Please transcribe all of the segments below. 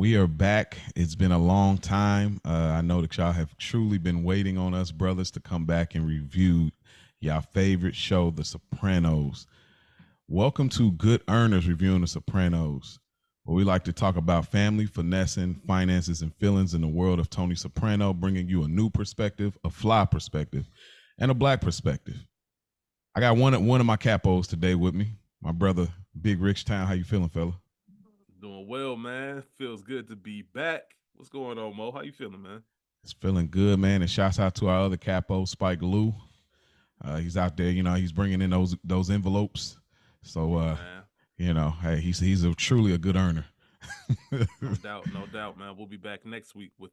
We are back. It's been a long time. I know that y'all have truly been waiting on us brothers to come back and review y'all favorite show, The Sopranos. Welcome to Good Earners Reviewing The Sopranos, where we like to talk about family, finessing, finances, and feelings in the world of Tony Soprano, bringing you a new perspective, a fly perspective, and a black perspective. I got one of my capos today with me, my brother, Big Rich Town. How you feeling, fella? Doing well, man. Feels good to be back. What's going on, Mo? How you feeling, man? It's feeling good, man. And shouts out to our other capo, Spike Lou. He's out there, he's bringing in those envelopes. So, Yeah, man. hey, he's truly a good earner. No doubt, no doubt, man. We'll be back next week with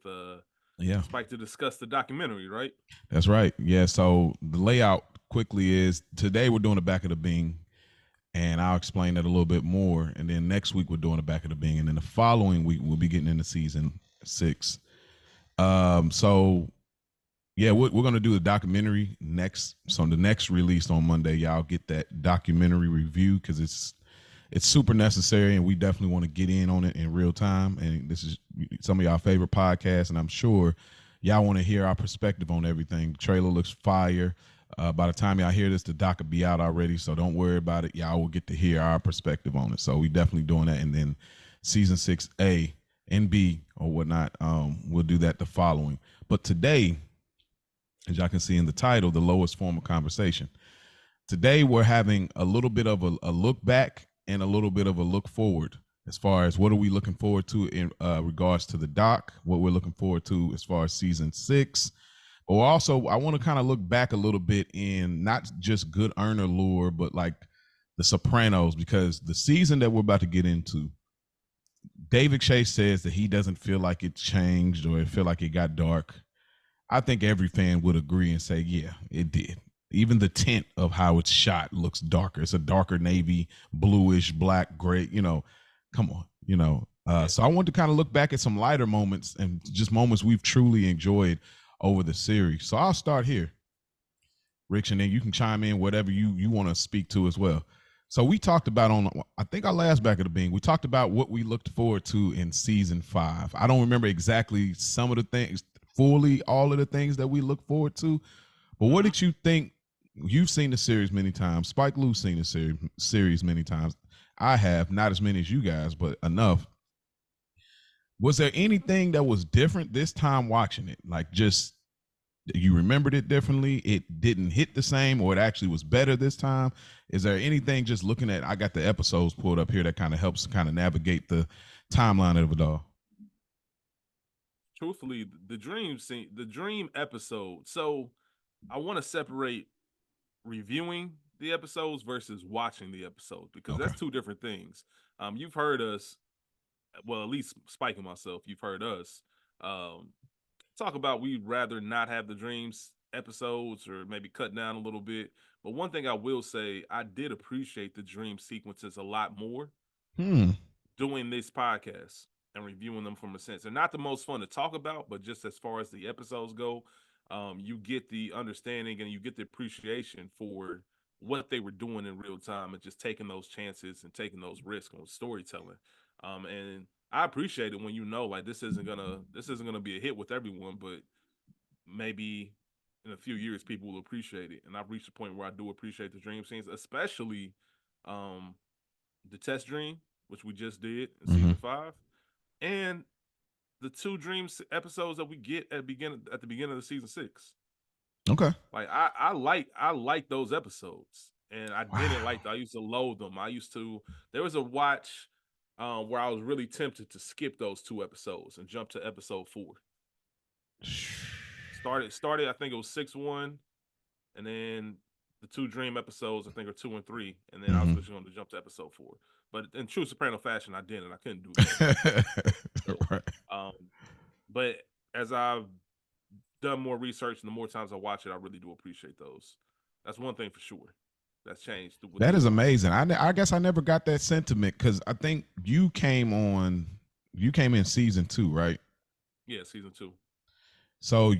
Yeah, Spike to discuss the documentary, right? that's right. Yeah. So the layout quickly is today we're doing the back of the Bing, and I'll explain that a little bit more. And then next week we're doing the back of the Bing, and then the following week we'll be getting into season 6. So yeah, we're gonna do the documentary next. So the next release on Monday, y'all get that documentary review because it's super necessary, and we definitely want to get in on it in real time. And this is some of y'all favorite podcasts, and I'm sure y'all want to hear our perspective on everything. The trailer looks fire. By the time y'all hear this, the doc will be out already, so don't worry about it. Y'all will get to hear our perspective on it. So we definitely doing that, and then season 6A and B or whatnot, we'll do that the following. But today, as y'all can see in the title, the lowest form of conversation. Today, we're having a little bit of a look back and a little bit of a look forward as far as what are we looking forward to in regards to the doc, what we're looking forward to as far as season 6. Or also, I want to kind of look back a little bit in not just good earner lore, but like the Sopranos, because the season that we're about to get into, David Chase says that he doesn't feel like it changed or it feel like it got dark. I think every fan would agree and say, yeah, it did. Even the tint of how it's shot looks darker. It's a darker navy, bluish, black, gray. Come on. Yeah. So I want to kind of look back at some lighter moments and just moments we've truly enjoyed over the series. So I'll start here, Rich, and then you can chime in whatever you want to speak to as well. So we talked about I think our last back of the Bing, we talked about what we looked forward to in season 5. I don't remember exactly some of the things, fully all of the things that we look forward to. But what did you think? You've seen the series many times. Spike Lou's seen the series many times. I have, not as many as you guys, but enough. Was there anything that was different this time watching it? Like just you remembered it differently, it didn't hit the same, or it actually was better this time? Is there anything just looking at, I got the episodes pulled up here that kind of helps kind of navigate the timeline of it all? Truthfully, the dream scene, the dream episode. So I want to separate reviewing the episodes versus watching the episodes because Okay. that's two different things. You've heard us, well, at least Spike and myself, you've heard us um, talk about we'd rather not have the dreams episodes or maybe cut down a little bit. But one thing I will say, I did appreciate the dream sequences a lot more Hmm. doing this podcast and reviewing them from a sense. They're not the most fun to talk about, but just as far as the episodes go, you get the understanding and you get the appreciation for what they were doing in real time and just taking those chances and taking those risks on storytelling. And I appreciate it when you know like this isn't gonna be a hit with everyone, but maybe in a few years people will appreciate it. And I've reached a point where I do appreciate the dream scenes, especially um, the test dream, which we just did in Mm-hmm. season 5, and the two dreams episodes that we get at the beginning of the season 6. Okay. Like I like those episodes, and I didn't Wow. like. I used to loathe them. I used to. There was a watch where I was really tempted to skip those two episodes and jump to episode 4. Started. I think it was 6-1, and then the two dream episodes I think are 2 and 3, and then I was Mm-hmm. just going to jump to episode 4. But in true Soprano fashion, I didn't. I couldn't do that. So, Right. um, but as I've done more research and the more times I watch it, I really do appreciate those. That's one thing for sure. That's changed That within is time. amazing. I guess I never got that sentiment because I think you came in season 2, right? Yeah, season 2. So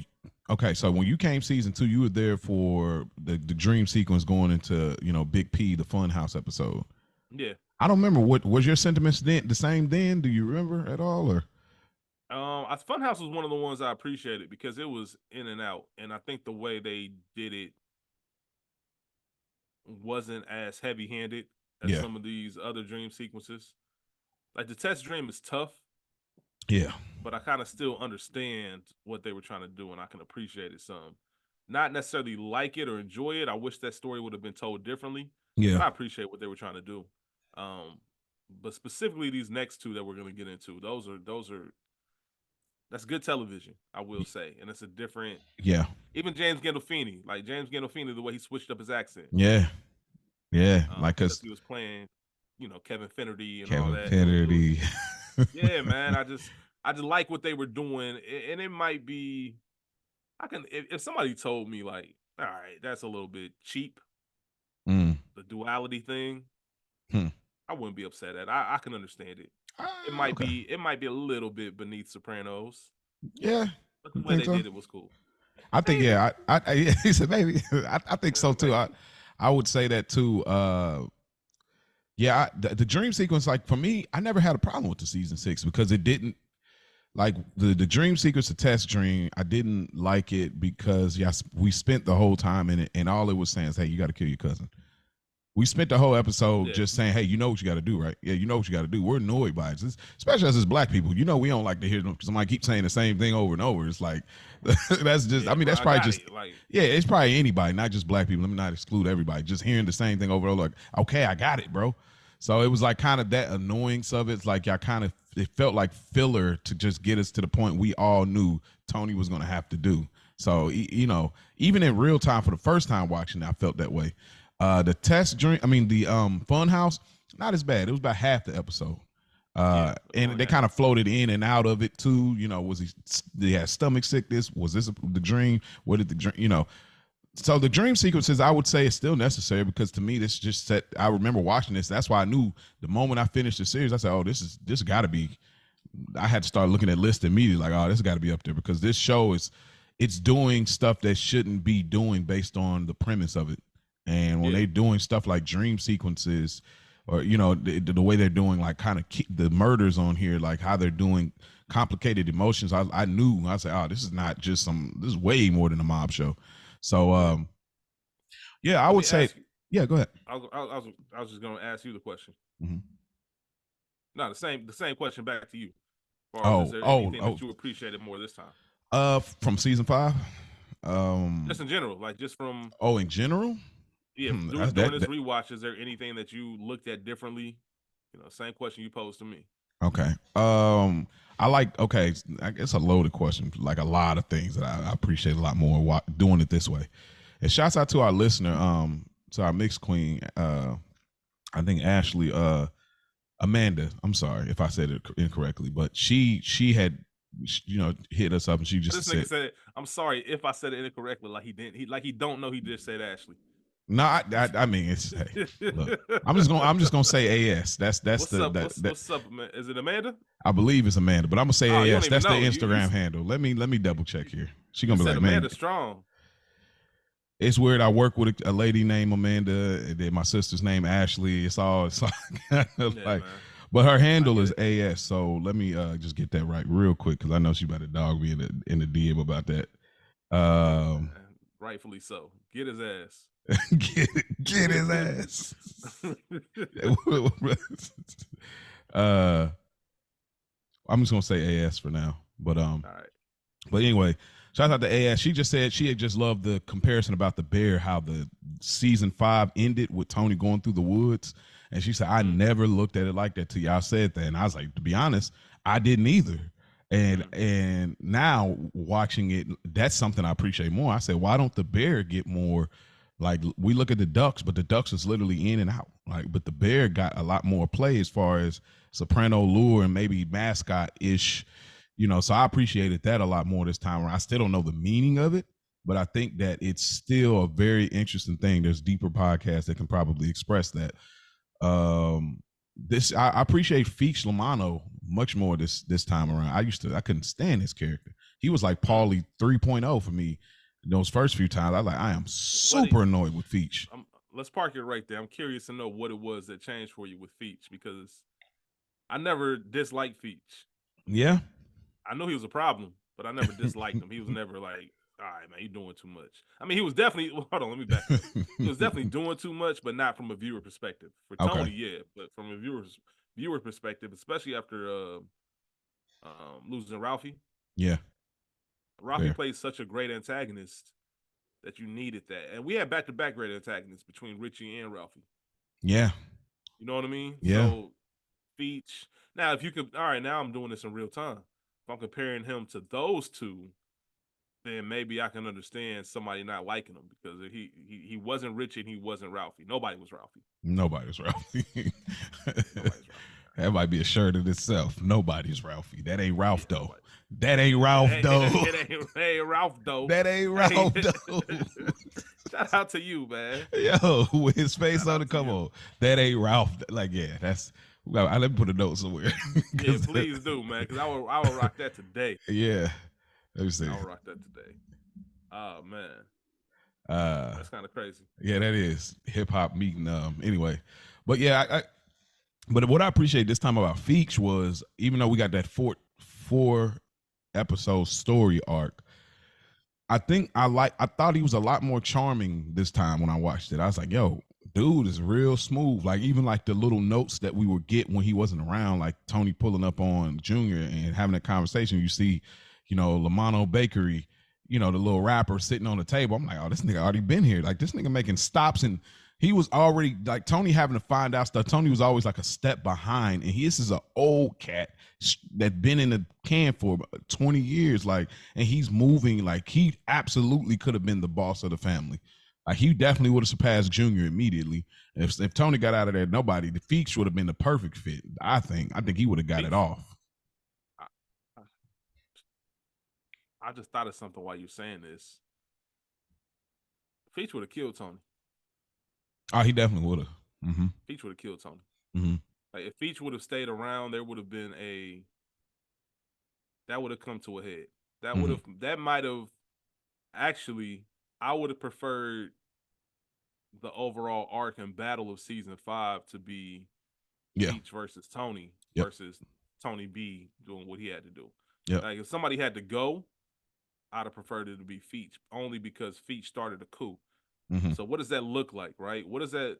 okay, so when you came season 2, you were there for the dream sequence going into Big P, the Funhouse episode. Yeah. I don't remember, what was your sentiments then the same then? Do you remember at all or? Funhouse was one of the ones I appreciated because it was in and out, and I think the way they did it wasn't as heavy-handed as Yeah. some of these other dream sequences. Like the test dream is tough, Yeah. but I kind of still understand what they were trying to do, and I can appreciate it some. Not necessarily like it or enjoy it. I wish that story would have been told differently, but Yeah. I appreciate what they were trying to do. Um, but specifically these next two that we're going to get into, those are that's good television, I will say, and it's a different. Yeah. Even James Gandolfini, like James Gandolfini, the way he switched up his accent, Yeah. Yeah. Like, because cause he was playing, Kevin Finnerty and all Kevin that. It was Federty. yeah, man. I just like what they were doing, and it might be. I can if somebody told me like, all right, that's a little bit cheap, Mm. the duality thing, Hmm. I wouldn't be upset at. I can understand it. Okay. It might be a little bit beneath Sopranos, Yeah. but the You way think they so? did it was cool. I think Maybe, yeah. He said maybe. I think so too. maybe. I would say that too. Yeah. The dream sequence, like for me, I never had a problem with the season 6 because it didn't like the dream sequence, the test dream. I didn't like it because yes, we spent the whole time in it, and all it was saying is, "Hey, you got to kill your cousin." We spent the whole episode Yeah, just saying, "Hey, you know what you got to do, right? Yeah, you know what you got to do." We're annoyed by it, especially as black people. You know, we don't like to hear them. Somebody keep saying the same thing over and over. It's like that's just. I yeah, mean, bro. that's I probably got just. it. Like, Yeah, it's probably anybody, not just black people. Let me not exclude everybody. Just hearing the same thing over and over, like, okay, I got it, bro. So it was like kind of that annoyance of it. It's like y'all kind of it felt like filler to just get us to the point we all knew Tony was going to have to do. So you know, even in real time for the first time watching, I felt that way. The test dream, I mean the fun house, not as bad. It was about half the episode. yeah, And only they half. kind of floated in and out of it too. You know, was he had stomach sickness? Was this the dream? What did the dream? You know, so the dream sequences, I would say, is still necessary because to me, this just set. I remember watching this. That's why I knew the moment I finished the series, I said, "Oh, this got to be." I had to start looking at lists immediately, like, "Oh, this got to be up there," because this show is, it's doing stuff that shouldn't be doing based on the premise of it. And when Yeah, they're doing stuff like dream sequences, or you know, the way they're doing like kind of the murders on here, like how they're doing complicated emotions, I knew. I said, "Oh, this is not just some. This is way more than a mob show." So yeah. yeah, I Let would me say, ask you. yeah, go ahead. I was just gonna ask you the question. Mhm. No, the same question back to you. As far as is Oh, there oh, anything oh, that you appreciated more this time? from season 5. Just in general, like just from Oh, in general, yeah, during that, this that rewatch, is there anything that you looked at differently? Same question you posed to me. okay. I like. Okay, I guess a loaded question. Like a lot of things that I appreciate a lot more doing it this way. And shouts out to our listener, to our mixed queen. I think Ashley, Amanda. I'm sorry if I said it incorrectly, but she had, you know, hit us up and she just This nigga said, said, "I'm sorry if I said it incorrectly." Like he didn't. He like he don't know. He just said Ashley. "No, I mean, it's hey, look, I'm just gonna say AS. That's What's the up? that that What's up, man? Is it Amanda? I believe it's Amanda, but I'm gonna Oh, say you don't AS. even That's the know. Instagram handle. Let me double check here. She You gonna be said like, man, Amanda strong. it's weird. I work with a lady named Amanda, and then my sister's name Ashley. It's all kind of Yeah, like, man. but her I handle get is it. AS. So let me just get that right real quick because I know she about to dog me in the DM about that. Um, Rightfully so. Get his ass. get his ass. uh, I'm just gonna say AS for now, All right. but anyway, shout out to AS. She just said she had just loved the comparison about the bear, how the season 5 ended with Tony going through the woods. And she said, I Mm, never looked at it like that till y'all said that. And I was like, to be honest, I didn't either. And mm. now watching it, that's something I appreciate more. I said, why don't the bear get more? Like we look at the Ducks, but the Ducks is literally in and out. Like, but the bear got a lot more play as far as soprano lure and maybe mascot ish, you know. So I appreciated that a lot more this time around. I still don't know the meaning of it, but I think that it's still a very interesting thing. There's deeper podcasts that can probably express that. This I appreciate Feech Lamano much more this time around. I couldn't stand his character. He was like Mm. Paulie 3.0 for me those first few times. I was like, I am What? super annoyed with Feech. Let's park it right there. I'm curious to know what it was that changed for you with Feach because I never disliked Feach. Yeah. I know he was a problem, but I never disliked him. He was never like, all right, man, you doing too much. I mean, he was definitely. Hold on, let me back up. He was definitely doing too much, but not from a viewer perspective. For Okay. Tony, yeah, but from a viewer perspective, especially after losing Ralphie. Yeah. Ralphie Fair. played such a great antagonist that you needed that, and we had back to back great antagonists between Richie and Ralphie. Yeah. You know what I mean? Yeah. So Feach. Now, if you could, all right, now I'm doing this in real time. If I'm comparing him to those two, then maybe I can understand somebody not liking him because he wasn't Richie and he wasn't Ralphie. Nobody was Ralphie. Nobody's Ralphie. Nobody's Ralphie. That might be a shirt in itself. Nobody's Ralphie. That ain't Ralph Yeah, though. nobody. That ain't Ralph though. It ain't Ralph though. That ain't Hey, Ralph though. shout out to you, man. Yo, with his face Shout on out it, to come you. on. That ain't Ralph. Like, yeah, that's. I let me put a note somewhere. Yeah, please do, man, because I will rock that today. Yeah. Let me see. I will rock that today. Oh man, that's kind of crazy. Yeah, that is hip hop meeting. Anyway, but yeah, but what I appreciate this time about Feeks was even though we got that four episode story arc, I thought he was a lot more charming this time when I watched it. I was like, yo, dude is real smooth. Like even like the little notes that we would get when he wasn't around, like Tony pulling up on Junior and having a conversation. You see, Lamano Bakery, the little rapper sitting on the table. I'm like, oh, this nigga already been here. Like this nigga making stops, and he was already like Tony having to find out stuff. Tony was always like a step behind, and this is an old cat that been in the can for 20 years, like, and he's moving like he absolutely could have been the boss of the family. Like he definitely would have surpassed Junior immediately. If Tony got out of there, nobody, the Feeks would have been the perfect fit. I think he would have got it off. I, I just thought of something while you're saying this. Feach would have killed Tony. Oh, he definitely would have. Mm-hmm. Feach would have killed Tony. Mm-hmm. Like if Feach would have stayed around, there would have been that would have come to a head. That might have actually. I would have preferred the overall arc and battle of season 5 to be Feach versus Tony versus Tony B doing what he had to do. Yep. Like if somebody had to go, I'd have preferred it to be Feach only because Feach started a coup. Mm-hmm. So what does that look like, right? What does that?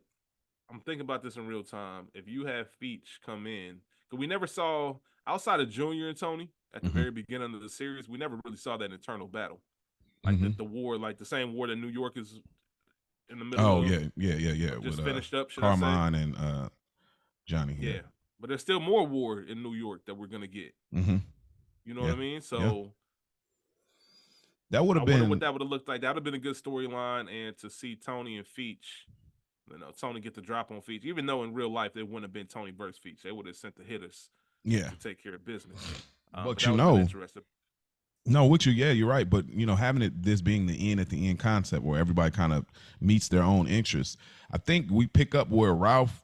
I'm thinking about this in real time. If you have Feach come in, because we never saw outside of Junior and Tony at the very beginning of the series, we never really saw that internal battle, like the war, like the same war that New York is in the middle of. Yeah. Just with, finished up, should Carmine I say? and Johnny. Yeah, but there's still more war in New York that we're gonna get. Mm-hmm. You know what I mean? So that would have been what that would have looked like. That would have been a good storyline, and to see Tony and Feach, Tony get the drop on Feach, even though in real life it wouldn't have been Tony versus Feach. They would have sent the hitters to take care of business. But that would have been interesting. No, with you, yeah, you're right. But having this being the end at the end concept where everybody kind of meets their own interests, I think we pick up where Ralph,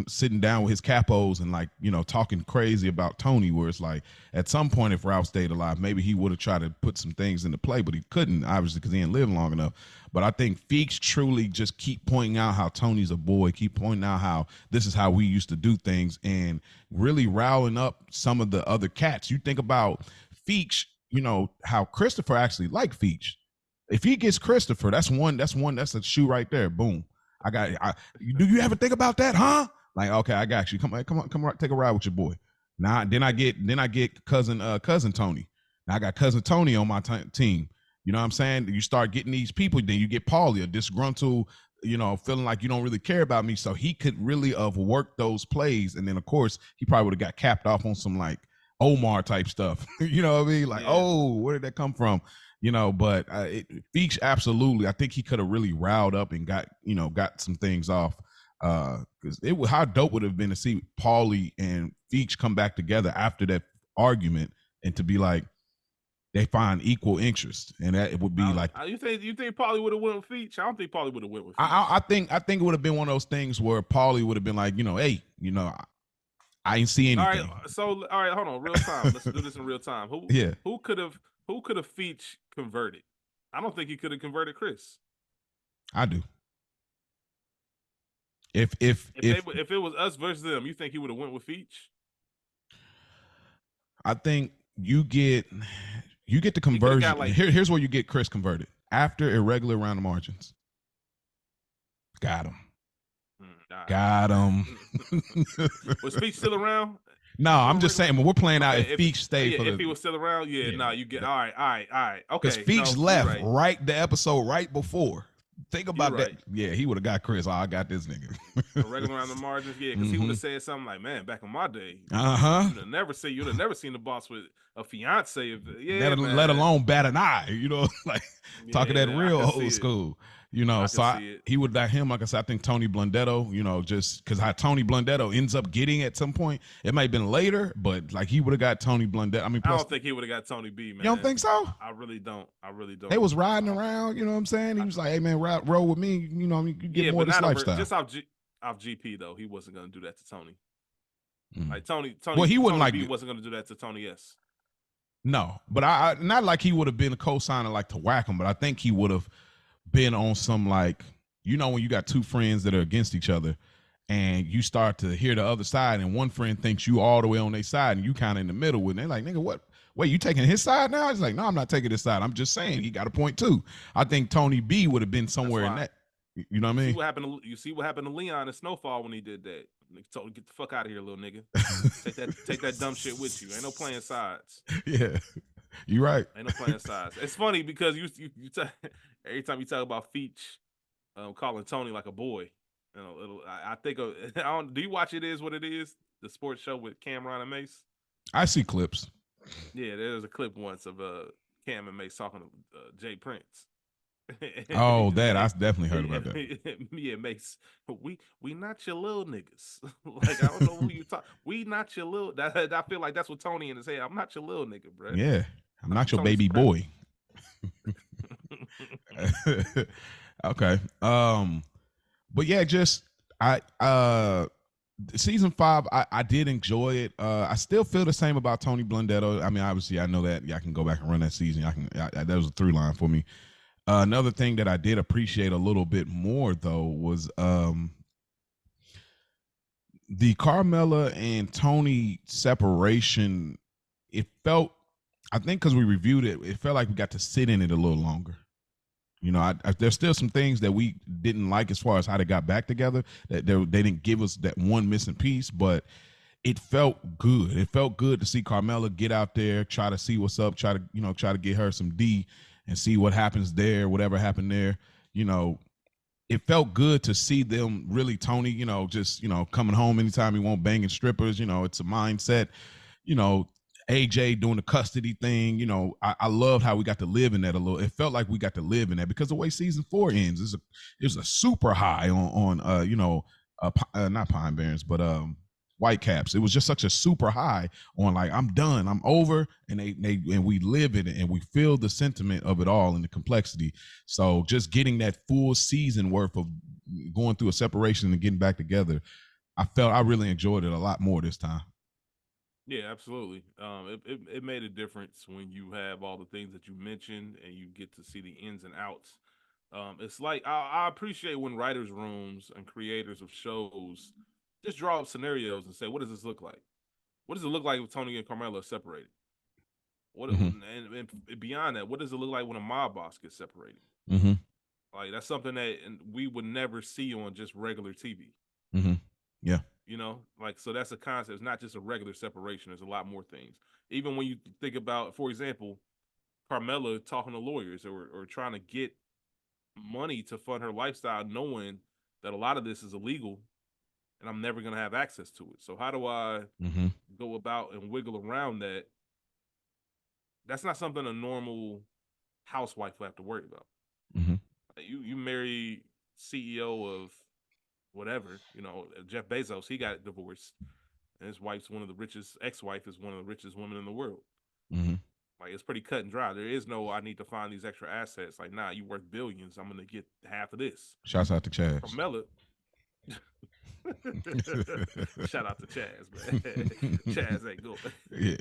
sitting down with his capos and like, talking crazy about Tony, where it's like at some point if Ralph stayed alive, maybe he would have tried to put some things into play, but he couldn't, obviously, because he didn't live long enough. But I think Feeks truly just keep pointing out how Tony's a boy, keep pointing out how this is how we used to do things, and really riling up some of the other cats. You think about Feeks, how Christopher actually liked Feach. If he gets Christopher, that's a shoe right there. Boom. Do you ever think about that, huh? Like, okay, I got you. Come on, take a ride with your boy. Now, then I get cousin Tony. Now I got cousin Tony on my team. You know what I'm saying? You start getting these people, then you get Paulie, a disgruntled, feeling like you don't really care about me. So he could really have worked those plays, and then of course he probably would have got capped off on some like Omar type stuff. You know what I mean? Like, oh, where did that come from? But Feach, absolutely. I think he could have really riled up and got some things off. Because how dope would have been to see Paulie and Feach come back together after that argument and to be like, they find equal interest, and that it would be like. You think Paulie would have went with Feach? I don't think Paulie would have went with Feach. I think it would have been one of those things where Paulie would have been like, hey, I ain't see anything. All right, hold on, real time. Let's do this in real time. Who could have Feach converted? I don't think he could have converted Chris. I do. If it was us versus them, you think he would have went with Feach? I think you get the He could have conversion. got like, Here's where you get Chris converted after irregular around the margins. Got him. all Got him. right. Was Speech still around? No, Before I'm just irregular? saying when we're playing out, Okay, if Feach stayed yeah, for if the he was still around, yeah, yeah, nah, you get all right, all right, all right. because Okay, Feach no, you're left right. right the episode right before. Think You're about that. right. Yeah, he would have got Chris. Oh, I got this nigga. Irregular around the margins, yeah, because he would Mm-hmm. have said something like, "Man, back in my day, Uh-huh. you'd have never seen the boss with a fiance." Yeah, Let man, alone bat an eye, like talking that yeah, I real could old see it. school, I So could see it. he would have got him. Like I said, I think Tony Blundetto, just because how Tony Blundetto ends up getting at some point. It might have been later, but like he would have got Tony Blundetto. I mean, I plus, don't think he would have got Tony B, you don't man. think so? I really don't. I really They don't. was riding around, you know what I'm saying? He was like, hey, man, roll with me. You get Yeah, more but of this not over lifestyle. just off GP though. He wasn't gonna do that to Tony. Like Well, he wouldn't Tony like B it. wasn't gonna do that to Tony S. No, but I not like he would have been a co-signer like to whack him, but I think he would have been on some like, when you got two friends that are against each other and you start to hear the other side and one friend thinks you all the way on their side and you kind of in the middle with it. They're like, nigga, what? Wait, you taking his side now? It's like, no, I'm not taking his side. I'm just saying he got a point too. I think Tony B would have been somewhere in that. You know what I mean? You see what happened to Leon in Snowfall when he did that. Nigga told him, get the fuck out of here, little nigga. take that dumb shit with you. Ain't no playing sides. Yeah, you right. Ain't no playing sides. It's funny because every time you talk about Feach, calling Tony like a boy, I think of do you watch It Is What It Is, the sports show with Cameron and Mace? I see clips. Yeah, there's a clip once of Cam and Mace talking to Jay Prince. Oh, that I definitely heard about that. Yeah, Mace, we not your little niggas. Like I don't know who you talk. We not your little. I feel like that's what Tony in his head. I'm not your little nigga, bro. Yeah, I'm not your Tony baby boy. Okay. But yeah, just season 5, I did enjoy it. I still feel the same about Tony Blundetto. I mean, obviously, I know that I can go back and run that season. That was a through line for me. Another thing that I did appreciate a little bit more though was the Carmella and Tony separation. It felt, I think, because we reviewed it, it felt like we got to sit in it a little longer. There's still some things that we didn't like as far as how they got back together. That they didn't give us that one missing piece, but it felt good. It felt good to see Carmella get out there, try to see what's up, try to get her some D and see what happens there, whatever happened there. It felt good to see them really, Tony, just, coming home anytime he won't, banging strippers. It's a mindset. AJ doing the custody thing. I loved how we got to live in that a little. It felt like we got to live in that because the way season 4 ends is a super high on not Pine Barrens, but Whitecaps. It was just such a super high on like, I'm done, I'm over, and and we live in it and we feel the sentiment of it all and the complexity. So just getting that full season worth of going through a separation and getting back together, I really enjoyed it a lot more this time. Yeah, absolutely. It made a difference when you have all the things that you mentioned and you get to see the ins and outs. It's like I appreciate when writers' rooms and creators of shows just draw up scenarios and say, what does this look like? What does it look like if Tony and Carmella are separated? And beyond that, what does it look like when a mob boss gets separated? Mm-hmm. Like that's something that we would never see on just regular TV. Mm-hmm. Yeah. Like, so that's a concept. It's not just a regular separation. There's a lot more things. Even when you think about, for example, Carmella talking to lawyers or trying to get money to fund her lifestyle, knowing that a lot of this is illegal and I'm never going to have access to it. So how do I go about and wiggle around that? That's not something a normal housewife will have to worry about. Mm-hmm. You marry CEO of whatever, Jeff Bezos, he got divorced. And his wife's one of the richest, ex-wife is one of the richest women in the world. Mm-hmm. Like, it's pretty cut and dry. There is no, I need to find these extra assets. Like, nah, you worth billions. I'm going to get half of this. Shouts out to Chaz. Carmella. Shout out to Chaz, man. Chaz ain't good. Yeah.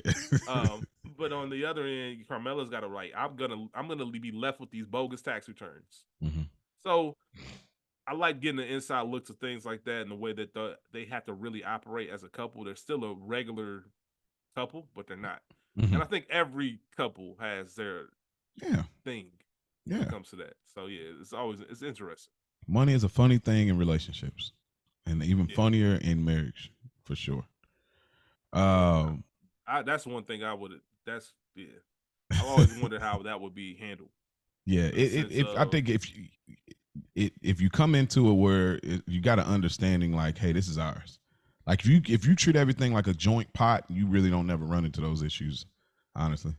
But on the other end, Carmella's got to write, I'm gonna be left with these bogus tax returns. Mm-hmm. So I like getting the inside looks of things like that and the way that they have to really operate as a couple. They're still a regular couple, but they're not. Mm-hmm. And I think every couple has their Yeah. thing when it Yeah. comes to that. So yeah, it's interesting. Money is a funny thing in relationships, and even Yeah, funnier in marriage, for sure. yeah. Um, That's one thing I would. That's yeah. I've always wondered how that would be handled yeah. in the sense If I of think if you come into it where you got an understanding, like, hey, this is ours. Like if you treat everything like a joint pot, you really don't never run into those issues. Honestly,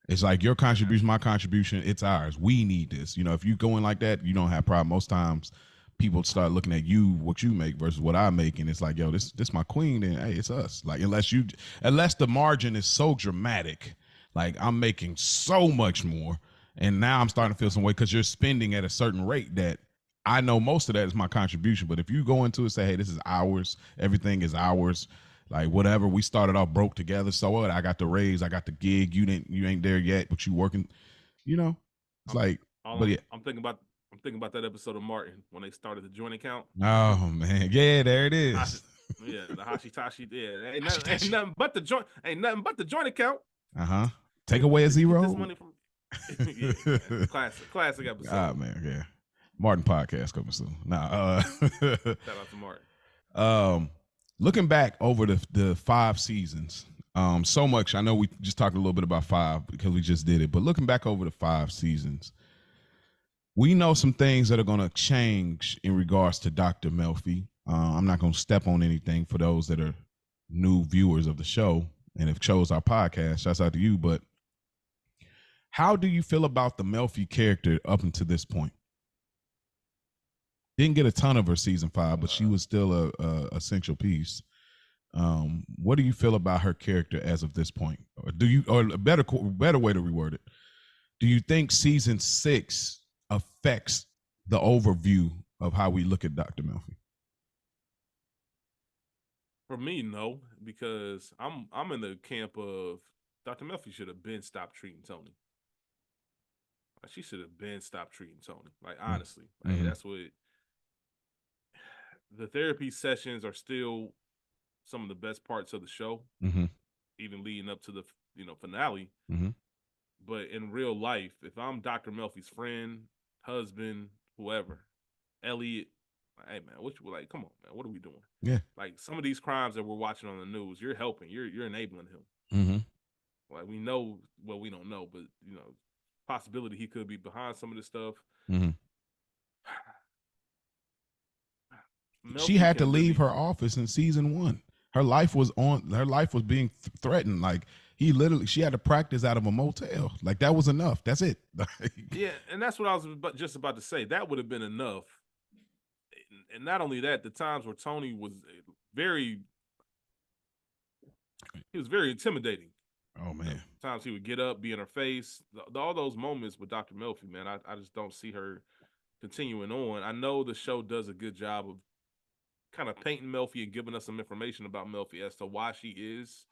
it's like your yeah, contribution, my contribution, it's ours. We need this. You know, if you go in like that, you don't have problem. Most times, people start looking at you, what you make versus what I make, and it's like, yo, this my queen. Then hey, it's us. Like unless the margin is so dramatic, like I'm making so much more, and now I'm starting to feel some way because you're spending at a certain rate that I know most of that is my contribution. But if you go into it, say, hey, this is ours. Everything is ours. Like whatever, we started off broke together. So what? I got the raise, I got the gig. You ain't there yet, but you working. You know, it's I'm, like, all but yeah. I'm thinking about that episode of Martin when they started the joint account. Oh man, yeah, there it Hashi, is. yeah, the Hashitashi. Yeah, ain't Hashitashi. nothing but the joint. Ain't nothing but the joint account. Take away a Did you get this zero. money from? Yeah, man. Classic Ah episode. man, yeah. Martin podcast coming soon. Nah, Shout out to Martin. um, looking back over the 5 seasons, so much. I know we just talked a little bit about 5 because we just did it, but looking back over the 5 seasons, we know some things that are going to change in regards to Dr. Melfi. I'm not going to step on anything for those that are new viewers of the show and have chose our podcast. Shouts out to you. But how do you feel about the Melfi character up until this point? Didn't get a ton of her season 5, but she was still a essential piece. What do you feel about her character as of this point? Or do you, or a better way to reword it? Do you think season 6 affects the overview of how we look at Dr. Melfi? For me, no, because I'm in the camp of Dr. Melfi should have been stopped treating Tony. Like, she should have been stopped treating Tony. Like honestly, like Mm-hmm. that's what the therapy sessions are still some of the best parts of the show, Mm-hmm. even leading up to the finale. Mm-hmm. But in real life, if I'm Dr. Melfi's friend, husband, whoever, Elliot, hey man, what you like? Come on, man, what are we doing? Yeah. Like some of these crimes that we're watching on the news, you're helping, you're enabling him. Mm-hmm. Like we know, well, we don't know, but possibility he could be behind some of this stuff. Mm-hmm. She Melfi had to can leave really, her office in season 1. Her life was on. Her life was being threatened. Like she had to practice out of a motel. Like that was enough. That's it. yeah, and that's what I was just about to say. That would have been enough. And not only that, the times where Tony was very, he was very intimidating. Oh man. Times he would get up, be in her face. All those moments with Dr. Melfi, man, I just don't see her continuing on. I know the show does a good job of kind of painting Melfi and giving us some information about Melfi as to why she is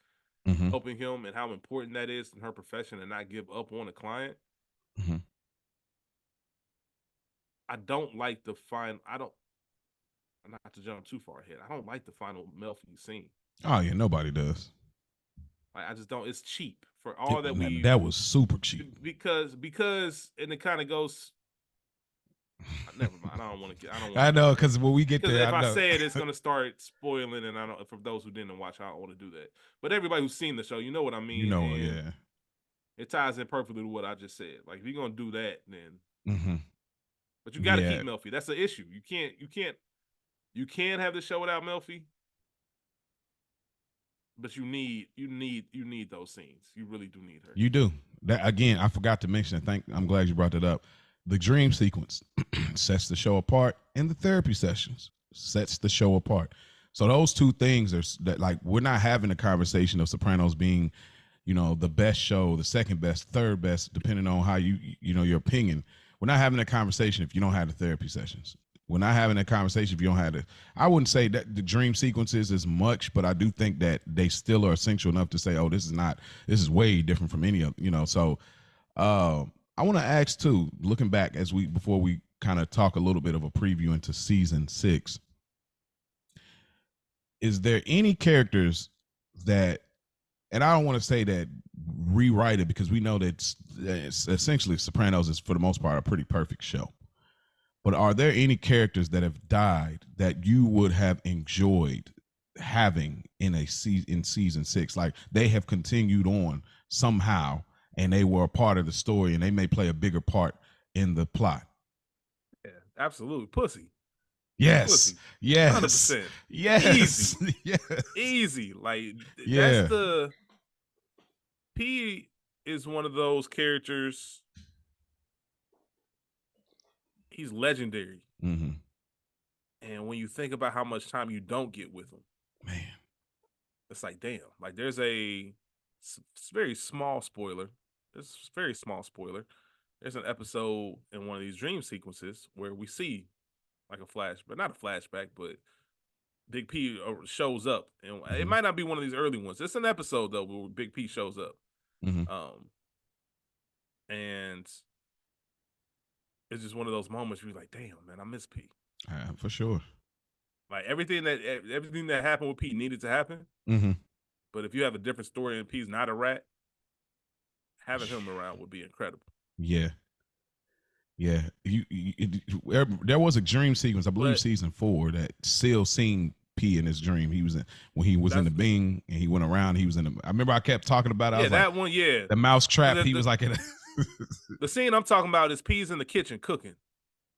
Mm-hmm. helping him and how important that is in her profession and not give up on a client. Mm-hmm. I don't like the final. I don't. Not to jump too far ahead. I don't like the final Melfi scene. Oh yeah, nobody does. Like, I just don't. It's cheap for all that we. That was super cheap. Because and it kind of goes. Never mind. I don't want to. I don't want. I know because when we get Because there, if I I know. say it, it's gonna start spoiling, and I don't. For those who didn't watch, I don't want to do that. But everybody who's seen the show, you know what I mean. You know, and yeah. it ties in perfectly to what I just said. Like if you're gonna do that, then. Mm-hmm. But you got to Yeah. keep Melfi. That's the issue. You can't have the show without Melfi. But you need those scenes. You really do need her. You do. That again, I forgot to mention. I'm glad you brought that up. The dream sequence sets the show apart, and the therapy sessions sets the show apart. So those two things are that, like, we're not having a conversation of Sopranos being, the best show, the second best, third best, depending on how your opinion. We're not having a conversation if you don't have the therapy sessions. We're not having a conversation if you don't have it. I wouldn't say that the dream sequences is much, but I do think that they still are essential enough to say, oh, this is way different from any of, So I want to ask too, looking back before we kind of talk a little bit of a preview into season 6, is there any characters that, and I don't want to say that rewrite it because we know that it's essentially Sopranos is for the most part a pretty perfect show. But are there any characters that have died that you would have enjoyed having in season 6? Like they have continued on somehow and they were a part of the story and they may play a bigger part in the plot. Yeah, absolutely. Pussy. Yes. Pussy. Yes. 100%. Yes. Easy. Yes. Easy. Like that's Yeah. the P is one of those characters. He's legendary. Mm-hmm. And when you think about how much time you don't get with him, Man. it's like, damn. Like there's a very small spoiler. There's a very small spoiler. There's an episode in one of these dream sequences where we see like a flash, but not a flashback, but Big P shows up, and it might not be one of these early ones. It's an episode though where Big P shows up, and it's just one of those moments where you're like, "Damn, man, I miss P." For sure. Like everything that happened with P needed to happen, but if you have a different story and P's not a rat, having him around would be incredible. Yeah. Yeah, there was a dream sequence, I believe, season 4 that still seen P in his dream. He was in when he was in the Bing and he went around. He was in the. I remember I kept talking about it. I was that like, one, yeah, the mouse trap. He was like in. The scene I'm talking about is P's in the kitchen cooking.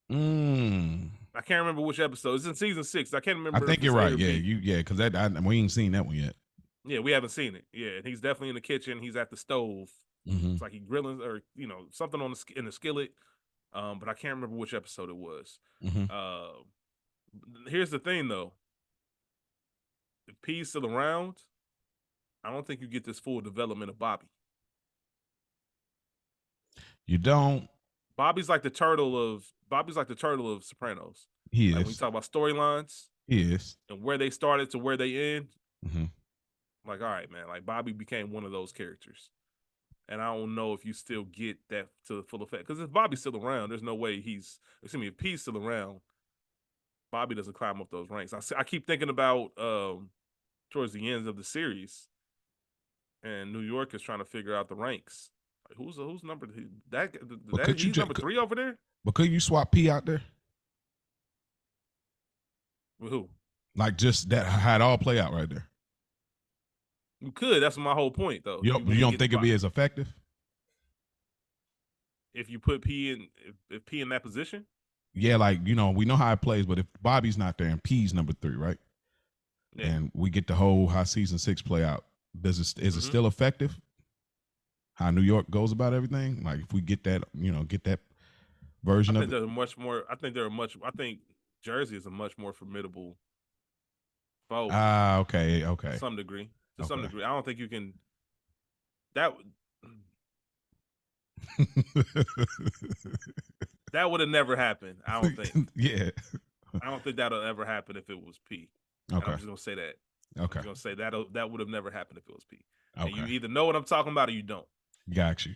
I can't remember which episode. It's in season 6. I can't remember. I think you're right. Yeah, because we ain't seen that one yet. Yeah, we haven't seen it. Yeah, and he's definitely in the kitchen. He's at the stove. It's like he grilling or something on in the skillet. But I can't remember which episode it was. Here's the thing, though. If P's still around, I don't think you get this full development of Bobby. You don't. Bobby's like the turtle of Sopranos. He is. Like when you talk about storylines, he is, and where they started to where they end. Like, all right, man. Like Bobby became one of those characters. And I don't know if you still get that to the full effect. Because if Bobby's still around, there's no way if P's still around, Bobby doesn't climb up those ranks. I keep thinking about towards the ends of the series, and New York is trying to figure out the ranks. Like, who's number he's number 3 over there? But could you swap P out there? With who? Like just that how it all play out right there. You could. That's my whole point, though. You don't think it'd be as effective if you put P in if P in that position? Yeah, like we know how it plays, but if Bobby's not there and P's number 3, right? Yeah. And we get the whole how season 6 play out. Is it still effective? How New York goes about everything? Like if we get that, get that version of it. I think Jersey is a much more formidable foe. Okay. To some degree. Some degree. I don't think you can. That would have never happened. I don't think. Yeah. I don't think that'll ever happen if it was P. Okay. I'm just gonna say that. Okay. I'm gonna say that would have never happened if it was P. Okay. And you either know what I'm talking about or you don't. Got you.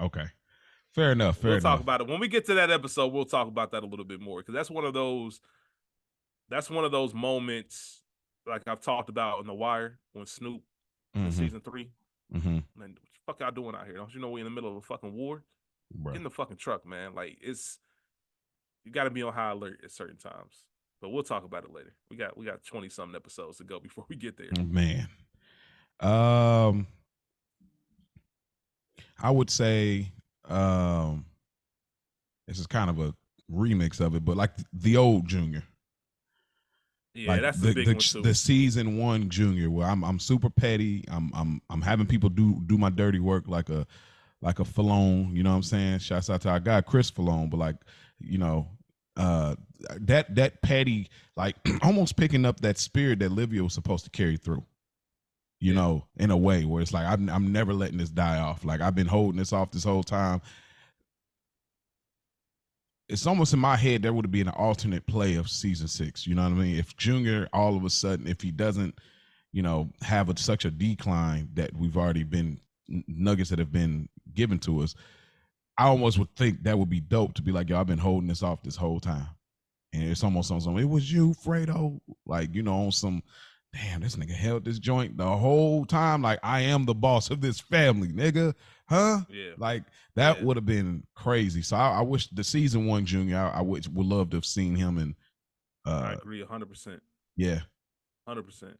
Okay. Fair enough. We'll talk about it when we get to that episode. We'll talk about that a little bit more because that's one of those. That's one of those moments. Like I've talked about in The Wire when Snoop in season 3. Man, what the fuck y'all doing out here? Don't you know we're in the middle of a fucking war? Get in the fucking truck, man. Like you got to be on high alert at certain times. But we'll talk about it later. We got 20-something episodes to go before we get there. Man, I would say this is kind of a remix of it, but like the old Junior. Yeah, like that's the big one too. The season 1 Junior, where I'm super petty. I'm having people do my dirty work like a Falone. You know what I'm saying? Shouts out to our guy Chris Falone, but like that petty, like almost picking up that spirit that Livia was supposed to carry through. You know, in a way where it's like I'm never letting this die off. Like I've been holding this off this whole time. It's almost in my head there would be an alternate play of season 6. You know what I mean? If Junior all of a sudden, if he doesn't, have such a decline that we've already been nuggets that have been given to us, I almost would think that would be dope to be like, yo, I've been holding this off this whole time. And it's almost on some, it was you, Fredo. Like, on some, damn, this nigga held this joint the whole time. Like, I am the boss of this family, nigga. Huh? Yeah, Like, that yeah. would have been crazy. So I wish the season one Junior, I would love to have seen him. And I agree 100%. yeah. 100%.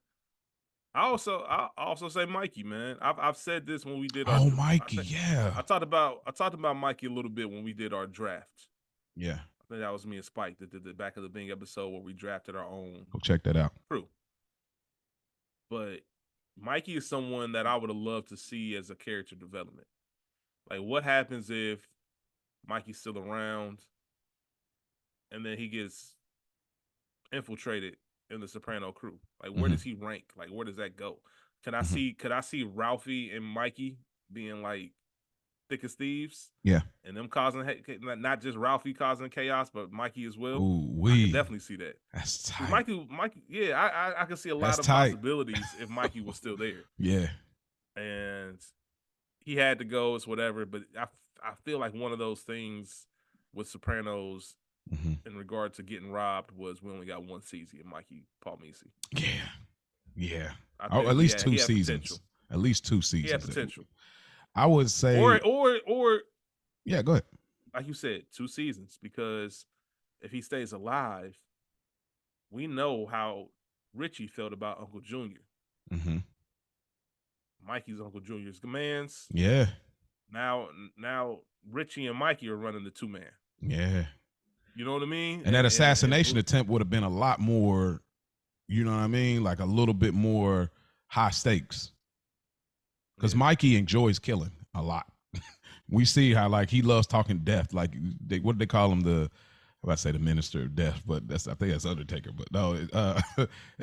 I also say Mikey, man. I've said this when we did our. Oh, I Mikey, think yeah. I talked about Mikey a little bit when we did our draft. Yeah. I think that was me and Spike that did the back of the Bing episode where we drafted our own Go check that out. crew. But Mikey is someone that I would have loved to see as a character development. Like, what happens if Mikey's still around and then he gets infiltrated in the Soprano crew? Like, where does he rank? Like, where does that go? Could I see Ralphie and Mikey being like thick as thieves? Yeah. And them causing not just Ralphie causing chaos, but Mikey as well. Ooh, I could definitely see that. That's tight. Mikey, yeah, I could see a lot of tight. possibilities if Mikey was still there. Yeah. And he had to go, it's whatever. But I feel like one of those things with Sopranos in regard to getting robbed was we only got one season of Mikey Palmisi. Yeah. Yeah. Oh, at least two seasons. Potential. At least 2 seasons. He had potential. I would say, or yeah, go ahead. Like you said, 2 seasons, because if he stays alive, we know how Richie felt about Uncle Junior. Mikey's Uncle Junior's commands. Yeah. Now Richie and Mikey are running the 2-man. Yeah. You know what I mean? And that assassination attempt would have been a lot more, you know what I mean? Like a little bit more high stakes. Because Mikey enjoys killing a lot. We see how like he loves talking death. Like what do they call him? I say the minister of death, but I think that's Undertaker. But no,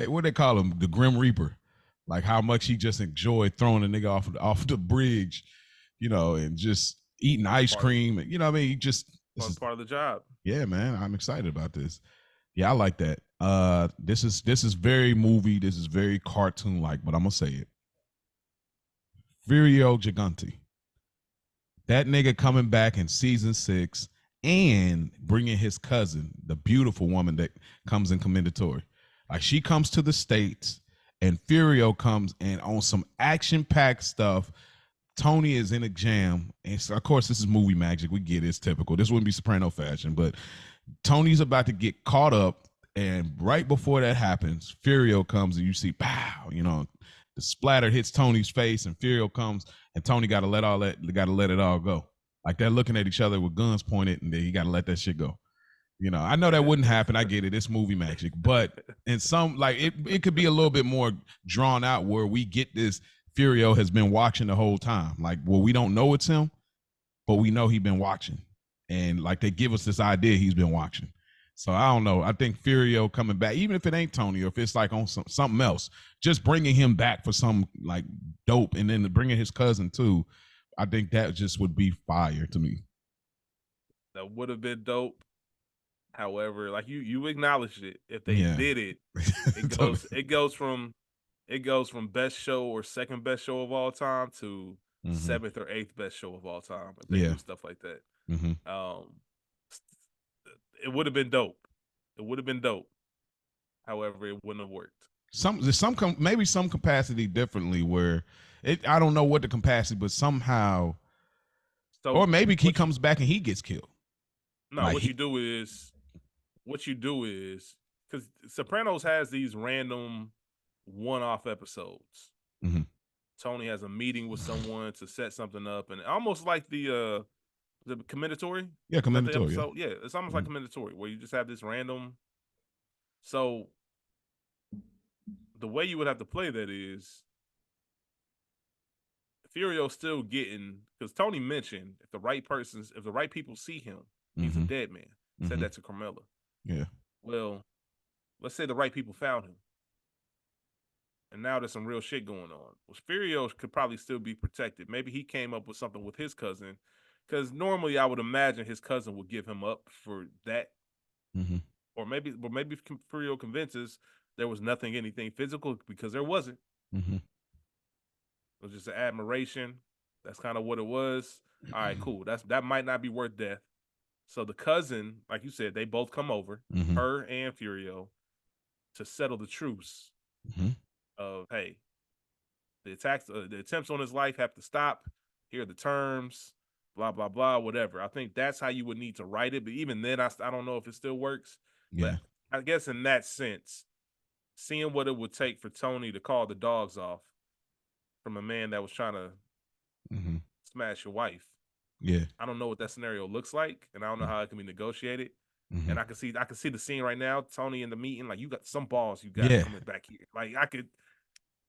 what do they call him? The Grim Reaper. Like how much he just enjoyed throwing a nigga off the bridge, you know, and just eating ice cream. You know what I mean? He just this is part of the job. Yeah, man. I'm excited about this. Yeah, I like that. This is very movie. This is very cartoon like, but I'm gonna say it. Furio Gigante. That nigga coming back in season 6 and bringing his cousin, the beautiful woman that comes in Commendatory. Like she comes to the States and Furio comes and on some action-packed stuff. Tony is in a jam. And so, of course, this is movie magic. We get it. It's typical. This wouldn't be Soprano fashion, but Tony's about to get caught up. And right before that happens, Furio comes and you see, pow, you know, the splatter hits Tony's face and Furio comes and Tony got to let it all go. Like they're looking at each other with guns pointed and then you got to let that shit go. You know, I know that wouldn't happen. I get it. It's movie magic. But in some, like, it could be a little bit more drawn out where we get this Furio has been watching the whole time. Like, well, we don't know it's him, but we know he's been watching. And, like, they give us this idea he's been watching. So, I don't know. I think Furio coming back, even if it ain't Tony or if it's, like, on something else, just bringing him back for some, like, dope and then bringing his cousin, too, I think that just would be fire to me. That would have been dope. However, like you acknowledged it. If they did it, it goes from best show or second best show of all time to 7th or 8th best show of all time. If they do stuff like that, it would have been dope. It would have been dope. However, it wouldn't have worked. Maybe some capacity differently where I don't know what the capacity, but somehow, or maybe he comes back and he gets killed. No, like what you do is because Sopranos has these random one-off episodes. Tony has a meeting with someone to set something up, and almost like the Commendatory. Yeah, Commendatory. Yeah, it's almost like Commendatory where you just have this random. So the way you would have to play that is Furio's still getting, because Tony mentioned if the right people see him, he's a dead man. Said that to Carmela. Yeah. Well, let's say the right people found him. And now there's some real shit going on. Well, Furio could probably still be protected. Maybe he came up with something with his cousin. Because normally I would imagine his cousin would give him up for that. Or maybe Furio convinces there was anything physical, because there wasn't. It was just an admiration. That's kind of what it was. All right, cool. That might not be worth death. So the cousin, like you said, they both come over, her and Furio, to settle the truce. of hey, the attempts on his life have to stop. Here are the terms, blah blah blah, whatever. I think that's how you would need to write it. But even then, I don't know if it still works. Yeah. But I guess in that sense, seeing what it would take for Tony to call the dogs off from a man that was trying to Mm-hmm. smash your wife. Yeah. I don't know what that scenario looks like, and I don't know how it can be negotiated. Mm-hmm. And I can see the scene right now. Tony in the meeting, like you got some balls, you got Yeah. coming back here. Like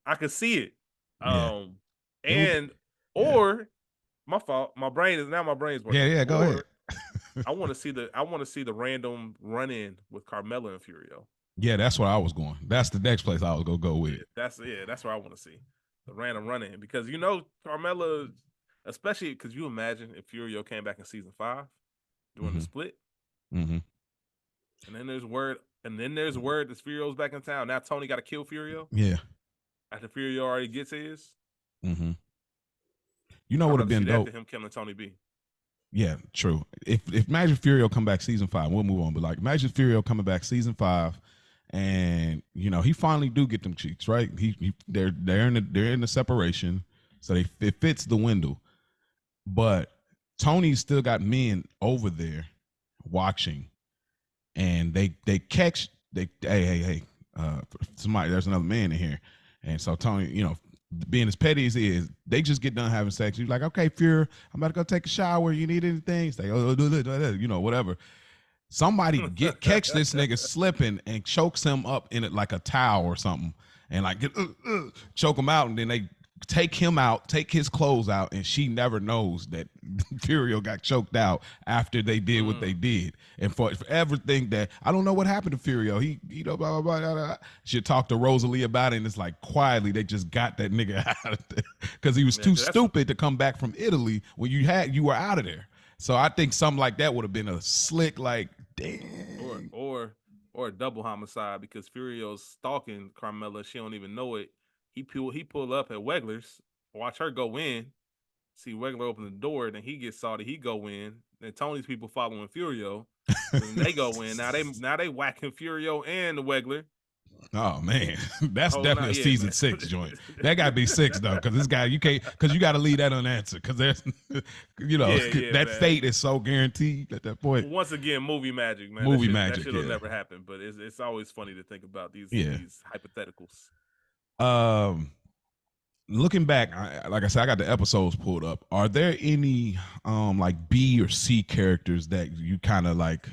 I could see it. Yeah. Um, It would. and Yeah. or my fault, my brain's Yeah. working. Yeah. Go ahead. Or I want to see the random run in with Carmella and Furio. Yeah, that's where I was going. That's the next place I was gonna go with it. That's where I want to see the random run in because you know Carmella, especially because you imagine if Furio came back in season 5 during the Mm-hmm. split, Mm-hmm. and then there's word that Furio's back in town. Now Tony got to kill Furio Yeah. after Furio already gets his. Mm-hmm. You know I'd what would have rather see been that dope? than him killing Tony B. Yeah, true. If Magic Furio come back season 5, we'll move on. But like Magic Furio coming back season 5, and you know he finally do get them cheeks right. They're in the separation, so it fits the window. But Tony's still got men over there watching, and they catch hey somebody, there's another man in here, and so Tony, you know, being as petty as he is, they just get done having sex. He's like, okay, Fury, I'm about to go take a shower. You need anything? He's like, oh, you know, whatever. Somebody catch this nigga slipping and chokes him up in it like a towel or something, and like choke him out, and then they take him out, take his clothes out, and she never knows that Furio got choked out after they did what they did. And for everything that I don't know what happened to Furio, he you know blah blah blah. Blah. She talked to Rosalie about it, and it's like quietly they just got that nigga out of there because he was too stupid to come back from Italy when you were out of there. So I think something like that would have been a slick, like, damn. Or a double homicide because Furio's stalking Carmella. She don't even know it. He pull up at Wegler's, watch her go in, see Wegler open the door, then he gets salty, he go in. Then Tony's people following Furio. Then they go in. Now they whacking Furio and the Wegler. Oh man, that's Oh, definitely a season man. 6 joint. That got to be 6 though, because this guy you can't, because you got to leave that unanswered, because there's, you know, that man. fate is so guaranteed at that point. Once again, movie magic, man. Movie magic, that shit'll never happen. But it's always funny to think about these hypotheticals. Looking back, like I said, I got the episodes pulled up. Are there any like B or C characters that you kind of like